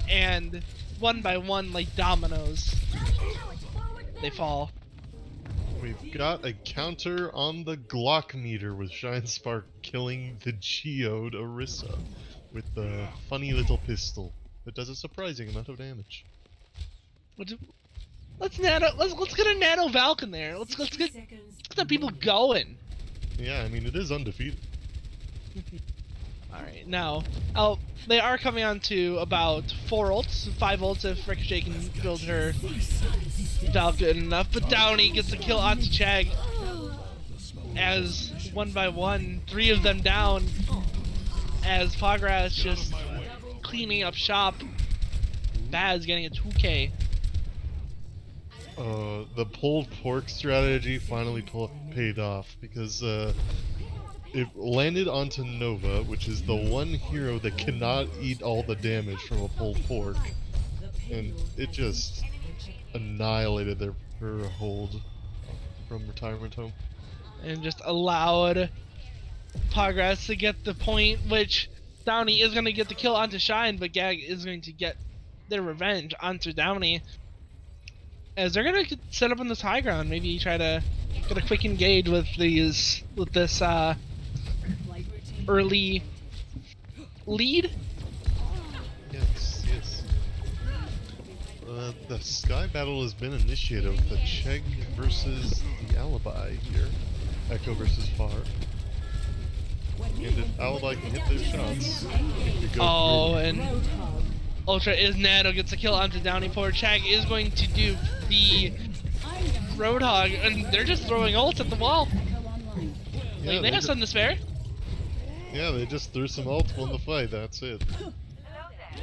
And one by one, like dominoes, they fall. We've got a counter on the Glock meter with Shine Spark killing the Geode Orisa with the funny little pistol that does a surprising amount of damage. Let's get a nano Valk in there. Let's get the people going. Yeah, I mean it is undefeated. Alright, now they are coming on to about 4 ults, 5 ults if Ricochet can build her Valk good enough, but Downey gets the kill onto Chag as one by one, 3 of them down as Pograts just cleaning up shop. Baz getting a 2k. The pulled pork strategy finally paid off because it landed onto Nova, which is the one hero that cannot eat all the damage from a pulled pork, and it just annihilated her hold from Retirement Home. And just allowed Pograts to get the point, which Downey is going to get the kill onto Shine, but Gag is going to get their revenge onto Downey. As they're going to set up on this high ground, maybe try to get a quick engage with this early lead. Yes. The Sky Battle has been initiated with the Chegg versus the Alibi here. Echo versus Far. And if Alibi can hit their shots, it could go through. And Ultra is nano, gets a kill onto Downeypour. Chag is going to do the Roadhog, and they're just throwing ults at the wall. Yeah, Like, they have something to spare. Yeah, they just threw some ults in the fight, that's it.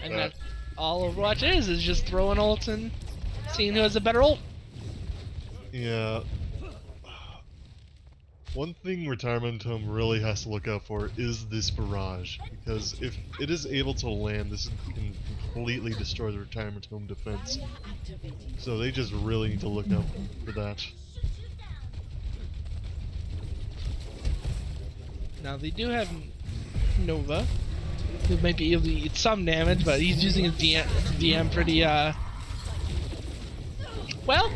And that's all Overwatch is just throwing ults and seeing who has a better ult. Yeah. One thing Retirement Home really has to look out for is this barrage, because if it is able to land, this can completely destroy the Retirement Home defense. So they just really need to look out for that. Now they do have Nova, who might be able to eat some damage, but he's using his DM pretty, well,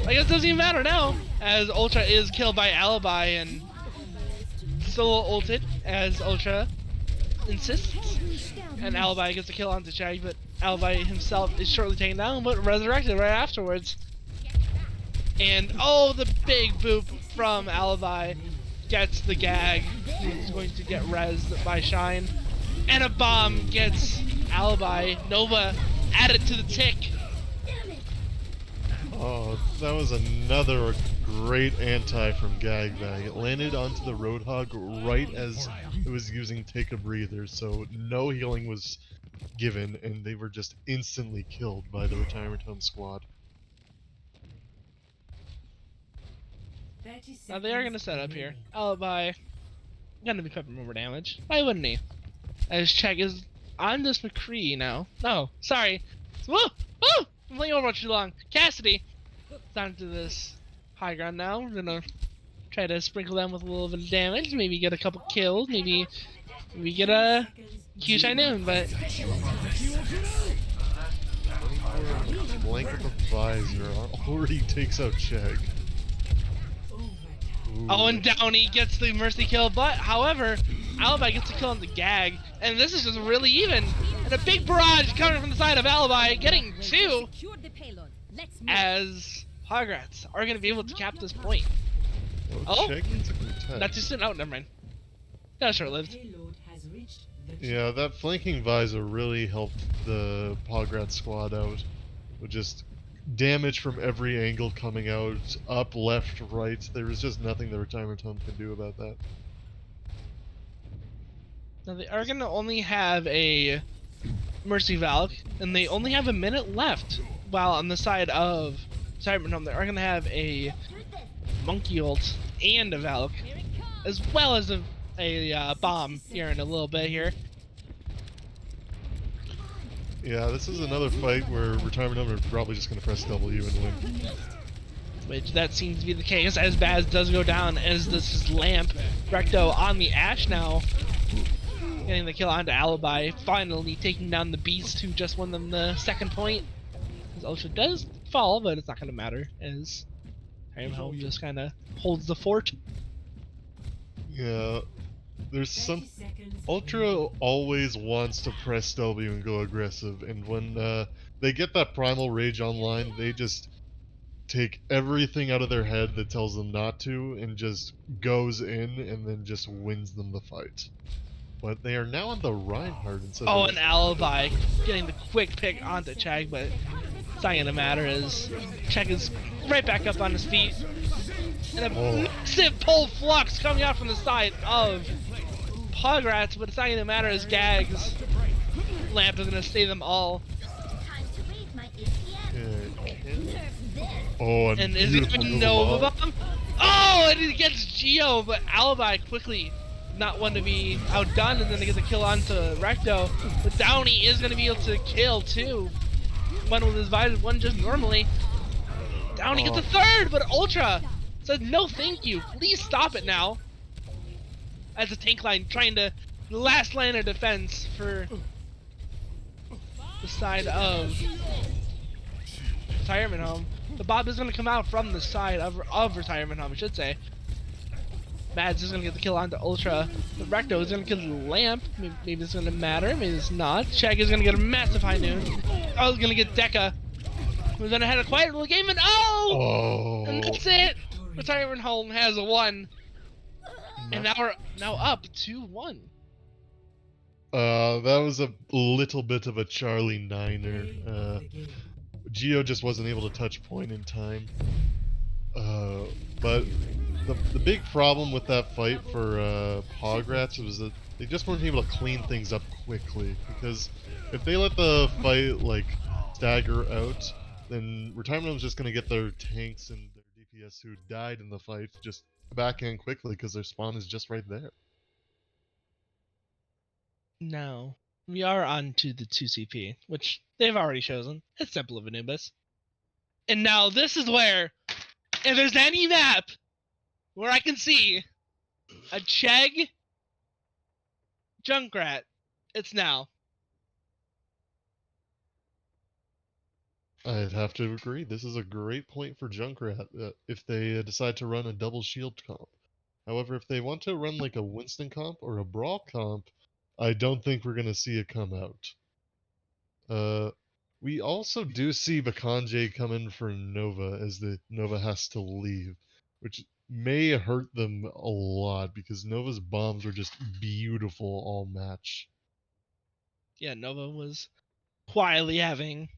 I guess it doesn't even matter now, as Ultra is killed by Alibi and solo ulted, as Ultra insists, and Alibi gets a kill onto Shag, but Alibi himself is shortly taken down, but resurrected right afterwards. And, oh, the big boop from Alibi gets the gag, who's going to get rezzed by Shine. And a bomb gets Alibi. Nova added to the tick. Oh, that was another great anti from Gagbag. It landed onto the Roadhog right as it was using Take a Breather, so no healing was given, and they were just instantly killed by the Retirement Home squad. Now they are going to set up here. Alibi gonna be pepper more damage. Why wouldn't he? As Check is on this McCree now. No, sorry. Woo! Woo! I'm playing Overwatch too long. Cassidy! It's onto this high ground now. We're gonna try to sprinkle them with a little bit of damage. Maybe get a couple kills. Maybe get a huge high noon, but Blank with the visor already takes out Check. oh, and Downey gets the mercy kill, but however, Alibi gets the kill on the gag, and this is just really even. And a big barrage coming from the side of Alibi, getting two, Secured the payload. Let's move. as Pograts are going to be able to cap this point. Oh, Check gets a contest. not too soon. Oh, never mind. That was short-lived. Payload has reached the Yeah, that flanking visor really helped the Pograts squad out. With just damage from every angle coming out, up, left, right. There was just nothing the Retirement Home can do about that. Now they are going to only have a Mercy Valk, and they only have a minute left. While on the side of Retirement Home, they are going to have a Monkey ult and a Valk, as well as a bomb here in a little bit here. Yeah, this is another fight where Retirement Home are probably just going to press W and win. Which that seems to be the case, as Baz does go down as this is Lamp. Recto on the Ashe now, getting the kill onto Alibi, finally taking down the Beast, who just won them the second point. As Ultra does fall, but it's not going to matter, as Retirement Home just kind of holds the fort. Yeah, there's 30 some... seconds. Ultra always wants to press W and go aggressive, and when they get that Primal Rage online, they just take everything out of their head that tells them not to, and just goes in, and then just wins them the fight. But they are now on the Reinhardt instead Oh, of... and Alibi getting the quick pick onto Chag, but it's not going to matter, as Chag is right back up on his feet. And a massive pull flux coming out from the side of Pograts, but it's not going to matter as Gags. Lamp is going to save them all. Oh, And is it going to Nova Bomb? Oh, and he gets Geo, but Alibi quickly not one to be outdone, and then they get the kill onto Recto. But Downey is going to be able to kill too. One with his visor, one just normally. Downey gets a third, but Ultra says no thank you. Please stop it now. As a tank line trying to last line of defense for the side of Retirement Home. The Bob is going to come out from the side of Retirement Home, I should say. Mads is going to get the kill onto Ultra. The Recto is going to kill the Lamp. Maybe it's going to matter, maybe it's not. Shag is going to get a massive high noon. Oh, he's going to get Deca. We're going to have a quiet little game, and oh! And that's it! Retirement Home has a 1. And now we're up 2-1. That was a little bit of a Charlie Niner. Geo just wasn't able to touch point in time. But the big problem with that fight for Pograts was that they just weren't able to clean things up quickly. Because if they let the fight like stagger out, then Retirement was just going to get their tanks and their DPS who died in the fight just back in quickly because their spawn is just right there. Now, we are on to the 2CP, which they've already chosen. It's Temple of Anubis. And now this is where, if there's any map where I can see a Chegg Junkrat, it's now. I'd have to agree. This is a great point for Junkrat if they decide to run a double shield comp. However, if they want to run like a Winston comp or a Brawl comp, I don't think we're going to see it come out. We also do see Bakanje come in for Nova as the Nova has to leave, which may hurt them a lot because Nova's bombs were just beautiful all match. Yeah, Nova was quietly having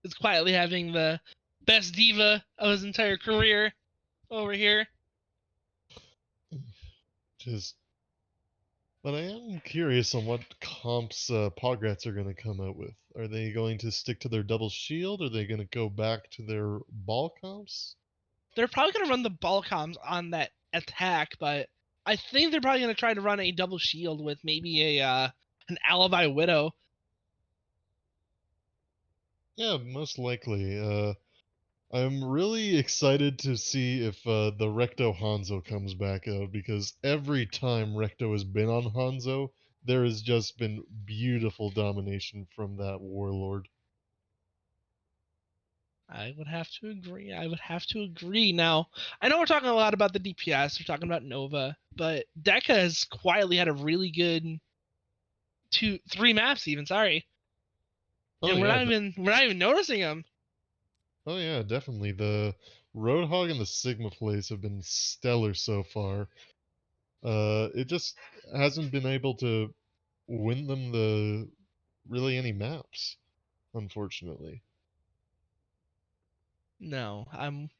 the best diva of his entire career over here. Just, but I am curious on what comps Pograts are going to come out with. Are they going to stick to their double shield? Or are they going to go back to their ball comps? They're probably going to run the ball comms on that attack, but I think they're probably going to try to run a double shield with maybe an alibi widow. Yeah, most likely. I'm really excited to see if the Recto Hanzo comes back out because every time Recto has been on Hanzo, there has just been beautiful domination from that warlord. I would have to agree. Now, I know we're talking a lot about the DPS, we're talking about Nova, but Deca has quietly had a really good 3 maps even, sorry. Oh And yeah, we're not even noticing them. oh yeah, definitely. The Roadhog and the Sigma plays have been stellar so far. It just hasn't been able to win them the really any maps, unfortunately. No, I'm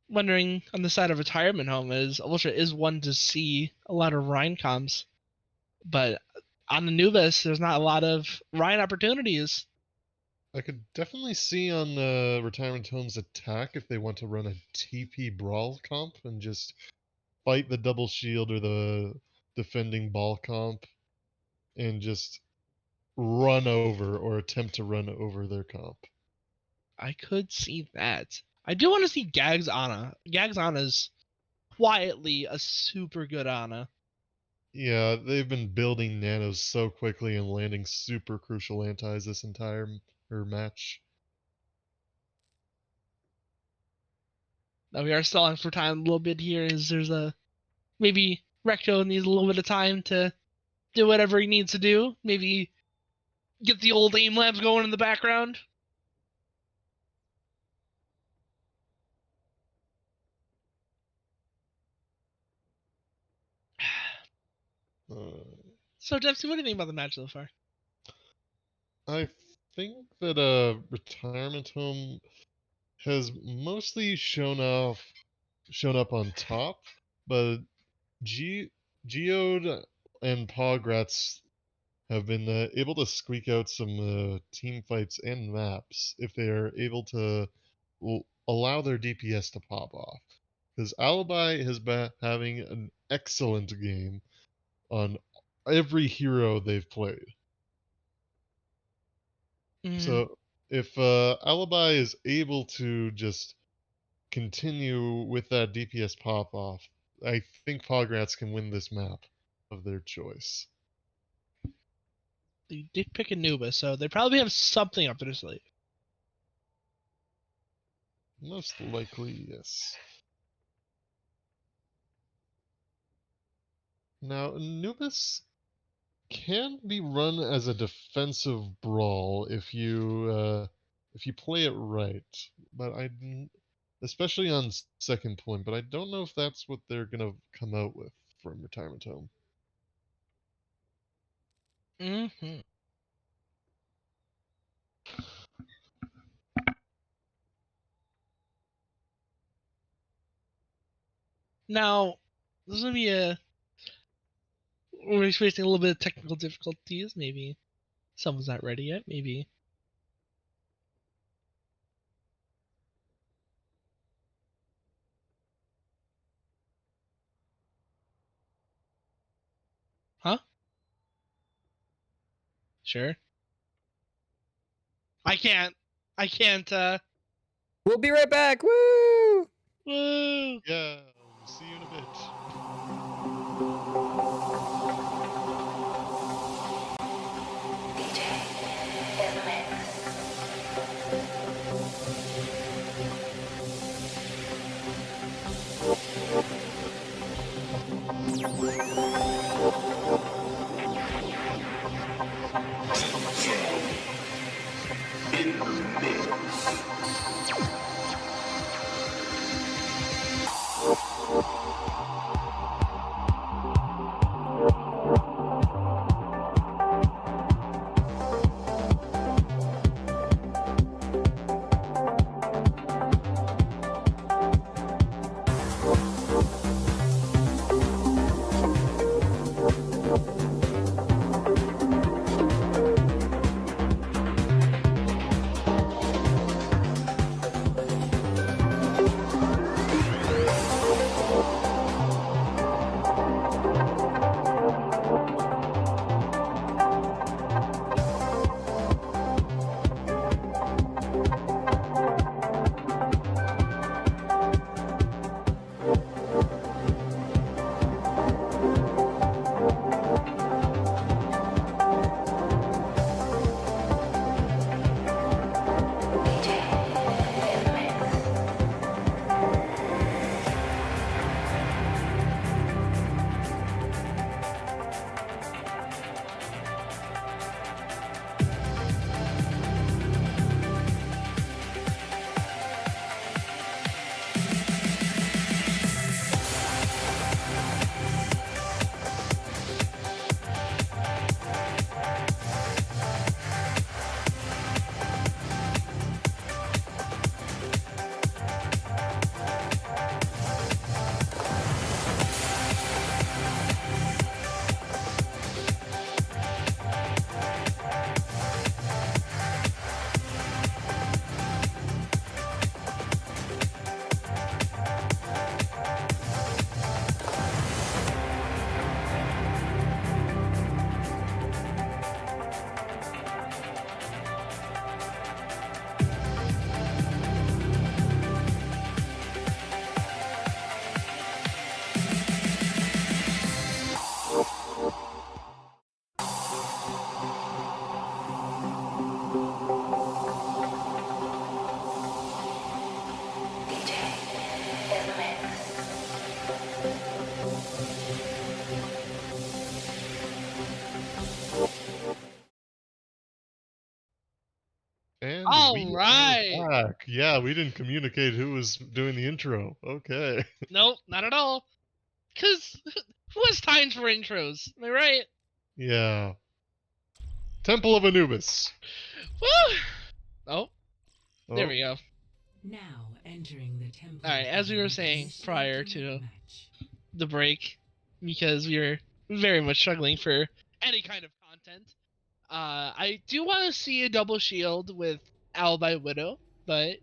wondering on the side of retirement home is Ultra is one to see a lot of Rhine comms, but on the Nubis there's not a lot of Rhine opportunities. I could definitely see on Retirement Home's attack if they want to run a TP Brawl comp and just fight the double shield or the defending ball comp and just run over or attempt to run over their comp. I could see that. I do want to see Gags Ana. Gags Ana's quietly a super good Ana. Yeah, they've been building nanos so quickly and landing super crucial antis this entire match. Now we are stalling for time a little bit here. Is there's a maybe Recto needs a little bit of time to do whatever he needs to do. Maybe get the old aim labs going in the background. Uh, So Dempsey, what do you think about the match so far? I think that Retirement Home has mostly shown up on top, but Geode and Pograts have been able to squeak out some team fights and maps if they are able to allow their DPS to pop off. Because Alibi has been having an excellent game on every hero they've played. So if Alibi is able to just continue with that DPS pop off, I think Pograts can win this map of their choice. They did pick Anubis, so they probably have something up their sleeve. Most likely, yes. Now, Anubis can be run as a defensive brawl if you play it right, but especially on second point. But I don't know if that's what they're gonna come out with from Retirement Home. Mm-hmm. Now, this is gonna be we're facing a little bit of technical difficulties. Maybe someone's not ready yet. Maybe. Huh? Sure. I can't. We'll be right back. Woo! Woo! Yeah, see you in a bit. And we All are right. back. Yeah, we didn't communicate who was doing the intro. Okay. Nope, not at all. Cause who has time for intros? Am I right? Yeah. Temple of Anubis. Woo! Oh, there Oh, we go. Now entering the temple. Alright, as we were saying prior to the break, because we were very much struggling for any kind of content, I do want to see a double shield with Alibi Widow, but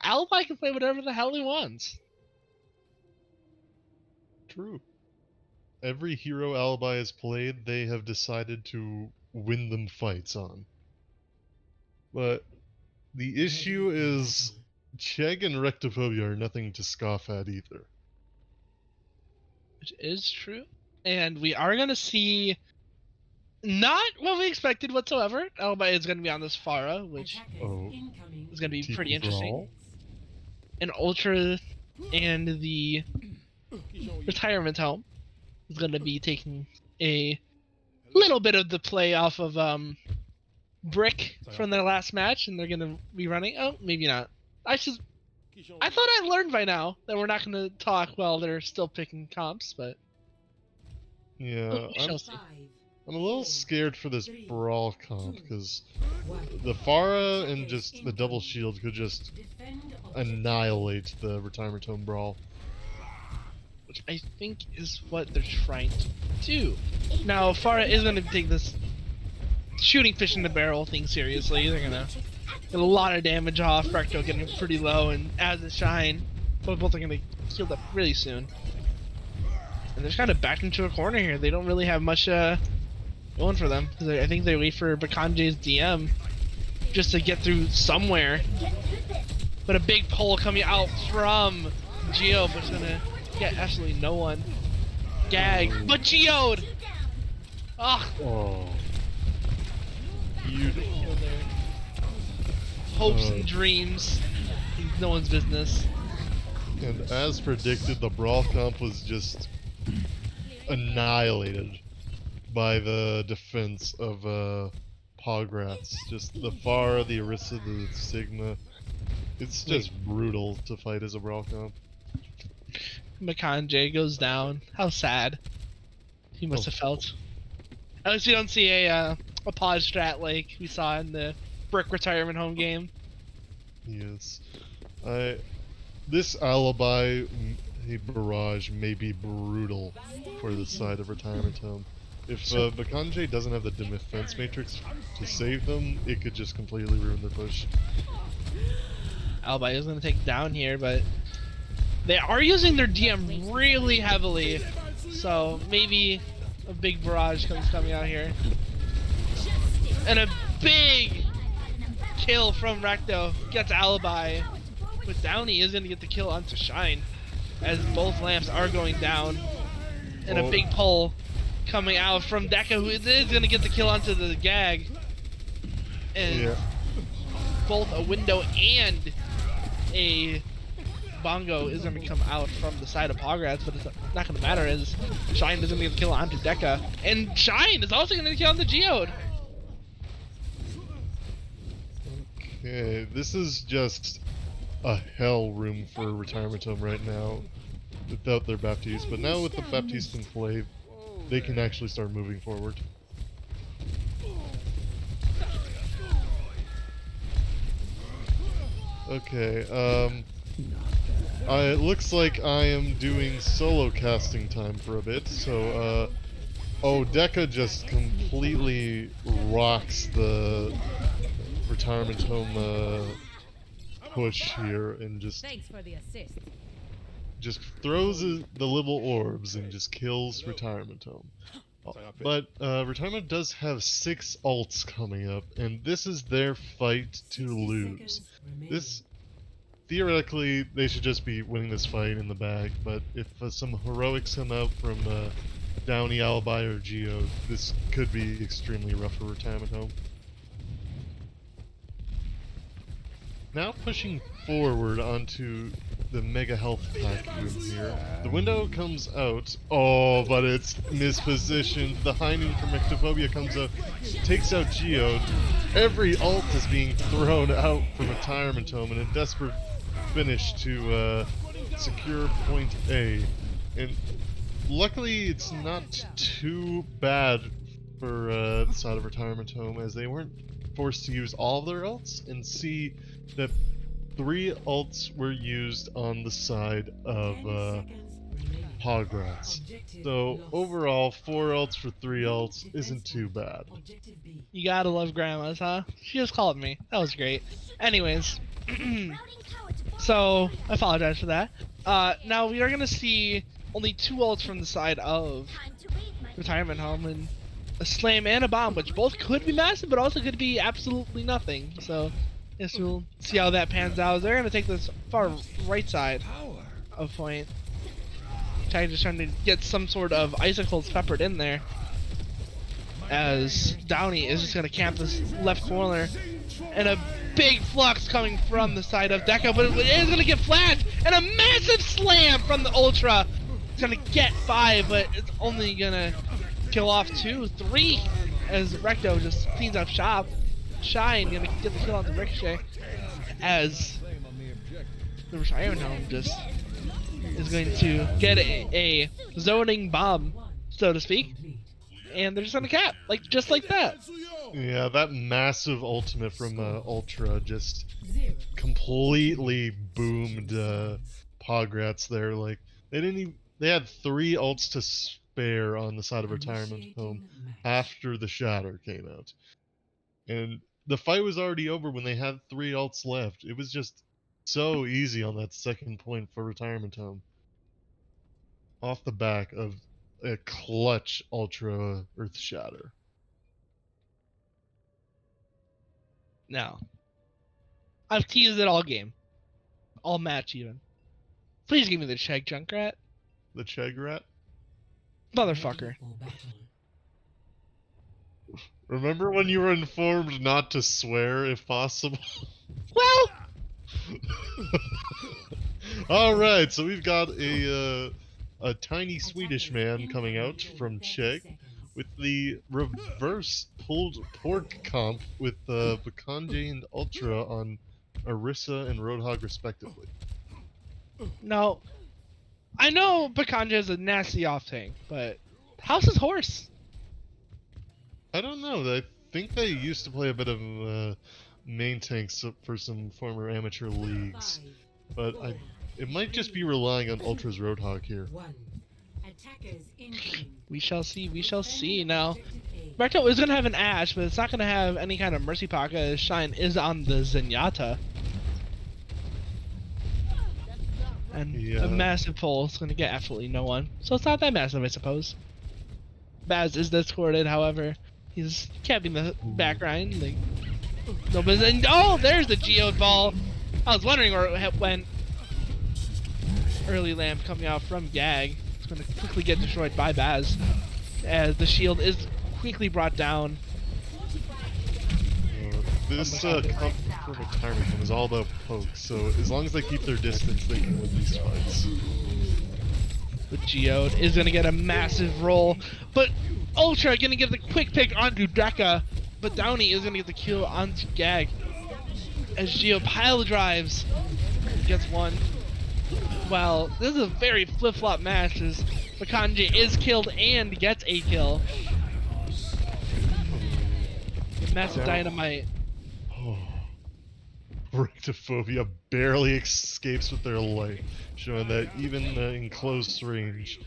Alibi can play whatever the hell he wants. true. Every hero Alibi has played, they have decided to win them fights on. But the issue is Chegg and Rectophobia are nothing to scoff at either. Which is true. And we are going to see not what we expected whatsoever. Alibi is going to be on this Pharah, which Oh. is going to be TP pretty interesting. Brawl? And Ultra and the retirement home is going to be taking a little bit of the play off of Brick from their last match, and they're going to be running. Oh, maybe not. I thought I learned by now that we're not going to talk while they're still picking comps, but Yeah, we shall see. I'm a little scared for this Brawl comp, because the Pharah and just the double shield could just annihilate the Retirement Home Brawl. Which I think is what they're trying to do. Now, Pharah is going to take this shooting fish in the barrel thing seriously. They're going to get a lot of damage off. Recto getting pretty low, and as a Shine, both are going to heal up really soon. And they're just kind of backed into a corner here. They don't really have much going for them. I think they wait for Bakanje's DM just to get through somewhere. But a big pull coming out from Geo, but it's going to get absolutely no one. Gag, but Geo'd! Ah, Oh. Beautiful. kill there. Hopes and dreams. No one's business. And as predicted, the Brawl comp was just annihilated by the defense of Pograts. Just the Pharah, the Orisa, the Sigma. It's just brutal to fight as a Brawl comp. Bakanje goes down. How sad he must have felt. At least we don't see a pause strat like we saw in the Brick retirement home game. Yes. This Alibi barrage may be brutal for the side of Retirement Home. If Bakanje doesn't have the defense matrix to save them, it could just completely ruin their push. Alibi is going to take down here, but they are using their DM really heavily, so maybe a big barrage coming out here. And a big kill from Recto gets Alibi, but Downey is going to get the kill onto Shine, as both lamps are going down. And a big pull coming out from Deka, who is going to get the kill onto the Gag. And both a window and a bongo is going to come out from the side of Pograts, but it's not going to matter as Shine is going to get the kill onto Deka. And Shine is also going to kill on the Geode. Okay, this is just a hell room for Retirement Home right now without their Baptiste, but now with the Baptiste in play, they can actually start moving forward. Okay, it looks like I am doing solo casting time for a bit, so, oh, Deka just completely rocks the Retirement Home, push here and just Thanks for the assist. throws the little orbs and just kills Retirement Home. But Retirement does have 6 ults coming up, and this is their fight to lose. This, theoretically, they should just be winning this fight in the bag, but if some heroics come out from Downey, Alibi, or Geo, this could be extremely rough for Retirement Home. Now pushing forward onto the Mega Health Pack room here. The window comes out. Oh, but it's mispositioned. The High Noon from Ectophobia comes out, takes out Geode, Every ult is being thrown out from Retirement Home in a desperate finish to secure point A. And luckily, it's not too bad for the side of Retirement Home, as they weren't forced to use all of their ults, and see that 3 ults were used on the side of Pograts. So overall, 4 ults for 3 ults isn't too bad. You gotta love grandmas, huh? She just called me. That was great. Anyways, so I apologize for that. Now we are gonna see only 2 ults from the side of Retirement Home, and a slam and a bomb, which both could be massive, but also could be absolutely nothing. So, yes, we'll see how that pans out. They're gonna take this far right side of point. Just trying to get some sort of icicles peppered in there, as Downey is just gonna camp this left corner, and a big flux coming from the side of Deca, but it is gonna get flashed, and a massive slam from the Ultra. It's gonna get 5, but it's only gonna kill off 2, 3, as Recto just cleans up shop. Shine gonna get the kill on the Ricochet, as the Retirement Home just is going to get a zoning bomb, so to speak, and they're just gonna cap, just like that. Yeah, that massive ultimate from Ultra just completely boomed Pograts there. Like, they had 3 ults to spare on the side of Retirement Home after the Shatter came out. And the fight was already over when they had 3 ults left. It was just so easy on that second point for Retirement Home. Off the back of a clutch Ultra Earth Shatter. Now, I've teased it all game, all match even. Please give me the check, Junkrat. The Chegrat? Motherfucker. Remember when you were informed not to swear if possible? Well, Alright, so we've got a tiny Swedish man coming out from Czech with the reverse pulled pork comp with Bakanje and Ultra on Orisa and Roadhog respectively. no. I know Bakanja is a nasty off tank, but how's his horse? I don't know. I think they used to play a bit of main tanks for some former amateur leagues, but it might just be relying on Ultra's Roadhog here. We shall see. We shall see. Now, Recto is gonna have an Ash, but it's not gonna have any kind of Mercy Pocket, as Shine is on the Zenyatta. And a massive pull is going to get absolutely no one. So it's not that massive, I suppose. Baz is discorded, however. He's capping the background. No business. Oh, there's the Geode Ball. I was wondering where it went. Early lamp coming out from Gag. It's going to quickly get destroyed by Baz, as the shield is quickly brought down. This comp for Retirement Home is all about poke, so as long as they keep their distance, they can win these fights. The Geode is going to get a massive roll, but Ultra going to get the quick pick onto Deca, but Downey is going to get the kill onto Gag, as Geode pile drives, gets one. Well, this is a very flip-flop match, as Bakanje is killed and gets a kill. Massive dynamite. Oh. Rectophobia barely escapes with their life, showing that even in close range,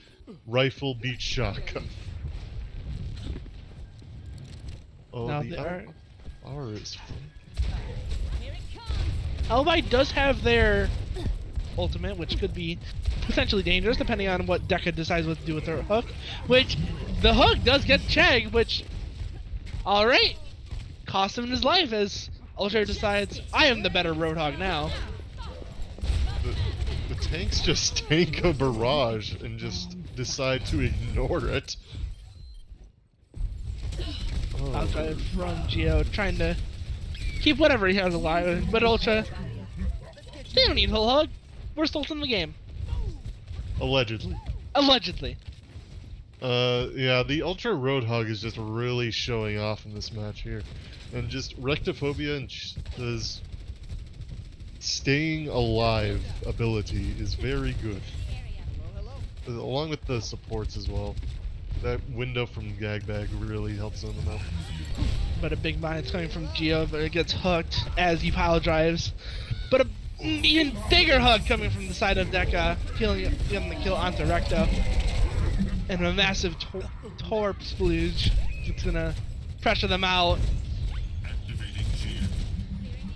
rifle beats shotgun. Oh, Now the there R is fun. Elvi does have their ultimate, which could be potentially dangerous depending on what Deca decides what to do with her hook, which the hook does get Chegg, which, alright, cost him his life as Ultra decides, I am the better Roadhog now. The tanks just tank a barrage and just decide to ignore it. I'll try from Geo, trying to keep whatever he has alive, but Ultra, they don't need Hull Hug. Worst ult in the game. Allegedly. Allegedly. Yeah, the Ultra Roadhog is just really showing off in this match here. And just Rectophobia and his staying alive ability is very good. Along with the supports as well. That window from Gagbag really helps zone them out. But a big bind coming from Geo, but it gets hooked as he pile drives. But an even bigger hook coming from the side of Deca, getting the kill onto Recto. And a massive torp splooge. It's gonna pressure them out.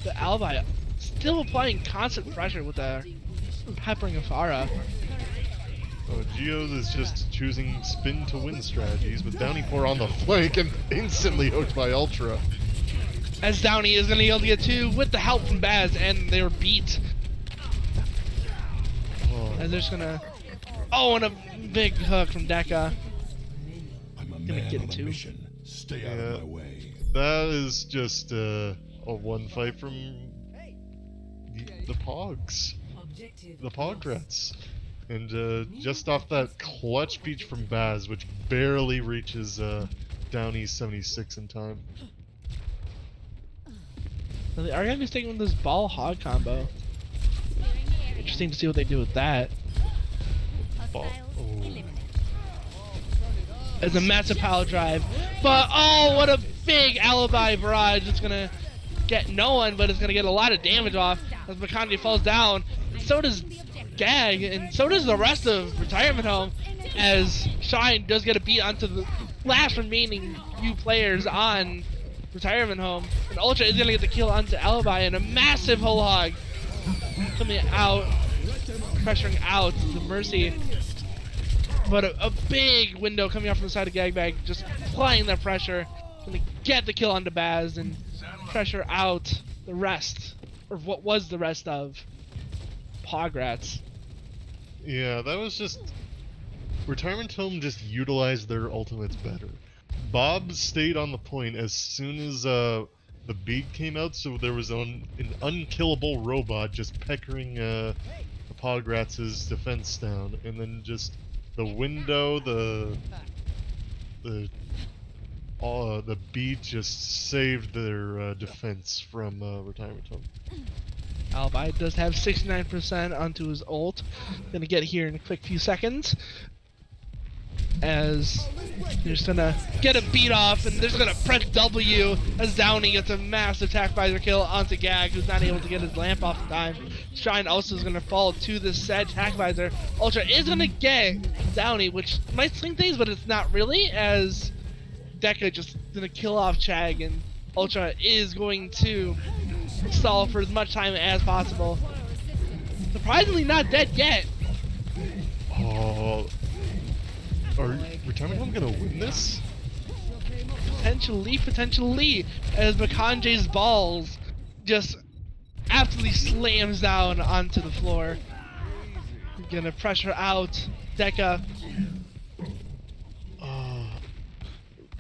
The Alibi still applying constant pressure with the peppering of Farah. Geo's is just choosing spin to win strategies with Downeypour on the flank and instantly hooked by Ultra. As Downey is gonna be able to get two with the help from Baz, and they were beat. As they're just gonna. Oh, and a big hook from Deca. I'm a Gonna man get on a two. mission. Stay out of my way. That is just a one fight from the Pogs. Objective The Pograts. And just off that clutch beach from Baz, which barely reaches Downey's 76 in time. So they are gonna be sticking with this ball hog combo. Interesting to see what they do with that. As a massive power drive. But oh, what a big alibi barrage. It's gonna get no one, but it's gonna get a lot of damage off as Makandi falls down. So does Gag, and so does the rest of Retirement Home, as Shine does get a beat onto the last remaining few players on Retirement Home. And Ultra is gonna get the kill onto Alibi, and a massive whole hog coming out, pressuring out the Mercy. But a big window coming out from the side of Gagbag, just applying that pressure. Gonna get the kill onto Baz and pressure out the rest, or what was the rest of Pograts. Yeah, that was just... Retirement Home just utilized their ultimates better. Bob stayed on the point as soon as the beat came out, so there was an unkillable robot just peckering the Pograts' defense down, and then just the window, the beat just saved their defense from Retirement Home. Alibi does have 69% onto his ult. Gonna get here in a quick few seconds. As they're just gonna get a beat off, and they're just gonna press W as Downey gets a massive attack visor kill onto Gag, who's not able to get his lamp off in time. Shine also is gonna fall to the said attack visor. Ultra is gonna get Downey, which might swing things, but it's not really, as Deca just gonna kill off Chag, and Ultra is going to stall for as much time as possible. Surprisingly not dead yet. Oh, are Retirement Home gonna win this? Potentially, as Bakanje's balls just absolutely slams down onto the floor. Gonna pressure out Deca.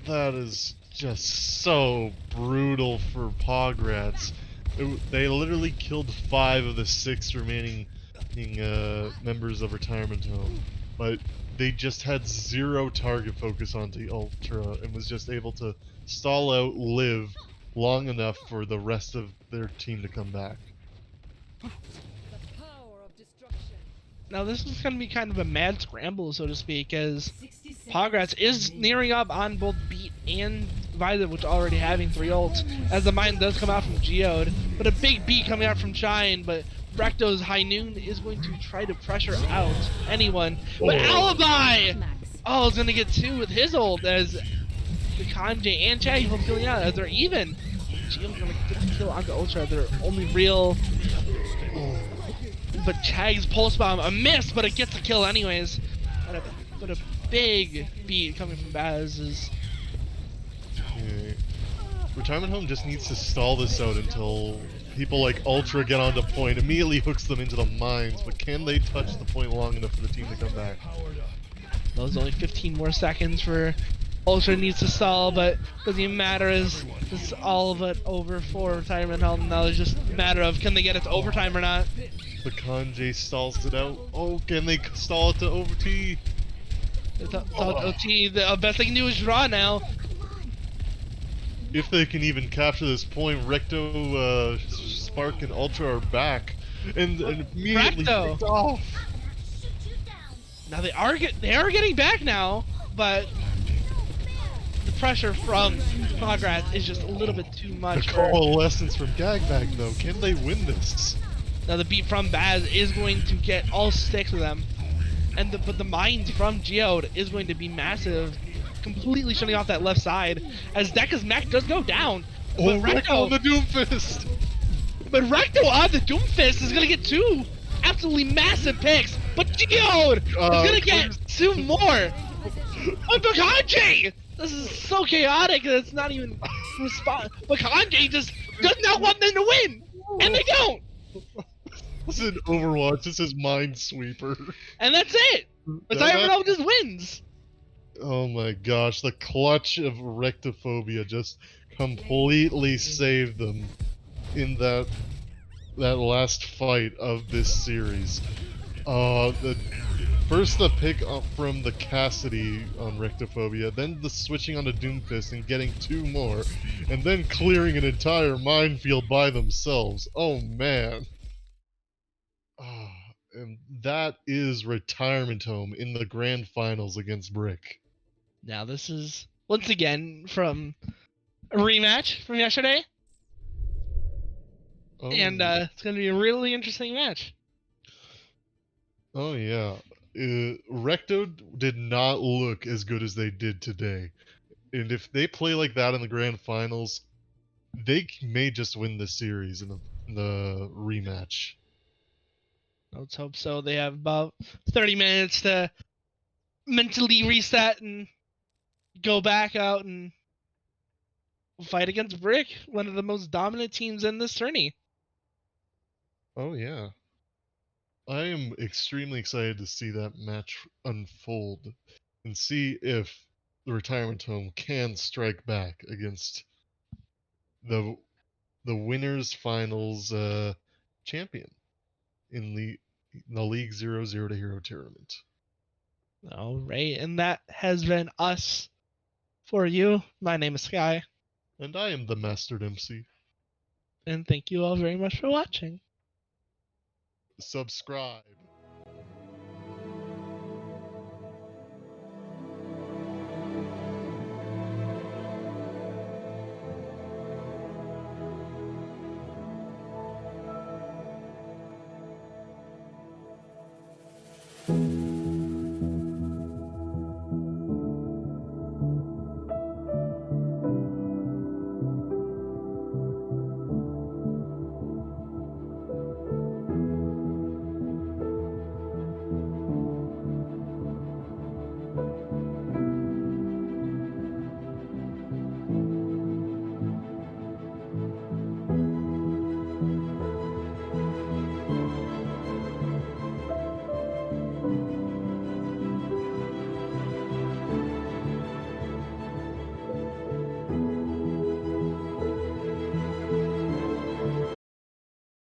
That is just so brutal for Pograts. They literally killed 5 of the 6 remaining members of Retirement Home, but they just had 0 target focus onto Ultra and was just able to stall out Live long enough for the rest of their team to come back. Now this is going to be kind of a mad scramble, so to speak, as Pograts is nearing up on both Beat and Visor, which are already having 3 ults, as the mine does come out from Geode, but a big beat coming out from Shine, but Recto's High Noon is going to try to pressure out anyone. But Alibi! Oh, is going to get 2 with his ult, as the Kanji and Chag both killing out, as they're even. Geode's going to get the kill onto Ultra, their only real... But Chag's pulse bomb, a miss, but it gets the kill anyways. But a big beat coming from Baz is... Okay. Retirement Home just needs to stall this out until people like Ultra get onto point, immediately hooks them into the mines, but can they touch the point long enough for the team to come back? Those only 15 more seconds for Ultra needs to stall, but doesn't even matter as it's all of it over for Retirement Home. Now it's just a matter of can they get it to overtime or not. The Kanji stalls it out. Oh, can they stall it to over T? It's all OT. The best they can do is draw now. If they can even capture this point, Recto, Spark, and Ultra are back, and immediately Recto. picked off. Now they are getting back now, but the pressure from Pograts is just a little bit too The much. For, coalescence from Gagbag, though, can they win this? now the beat from Baz is going to get all 6 of them, and but the mines from Geode is going to be massive, completely shutting off that left side as Deka's mech does go down. Oh, But Recto on the Doomfist! But Recto on the Doomfist is gonna get 2 absolutely massive picks, but Geode is gonna get 2 more. But Bakanji! This is so chaotic that it's not even respond. Bakanji just does not want them to win, and they don't. This is an Overwatch. This is Minesweeper. And that's it. Retirement just wins. Oh my gosh, the clutch of Rectophobia just completely saved them in that last fight of this series. First the pick up from the Cassidy on Rectophobia, then the switching on the Doomfist and getting 2 more, and then clearing an entire minefield by themselves. Oh man. And that is Retirement Home in the grand finals against Brick. Now this is once again from a rematch from yesterday, Oh, and it's gonna be a really interesting match. oh yeah. Recto did not look as good as they did today. And if they play like that in the grand finals, they may just win the series in the rematch. Let's hope so. They have about 30 minutes to mentally reset and go back out and fight against Brick, one of the most dominant teams in this tourney. Oh yeah. I am extremely excited to see that match unfold and see if the Retirement Home can strike back against the winners finals champion in the League 0-0 to Hero tournament. All right, and that has been us for you. My name is Sky, And I am the Mastered MC. and thank you all very much for watching. Subscribe.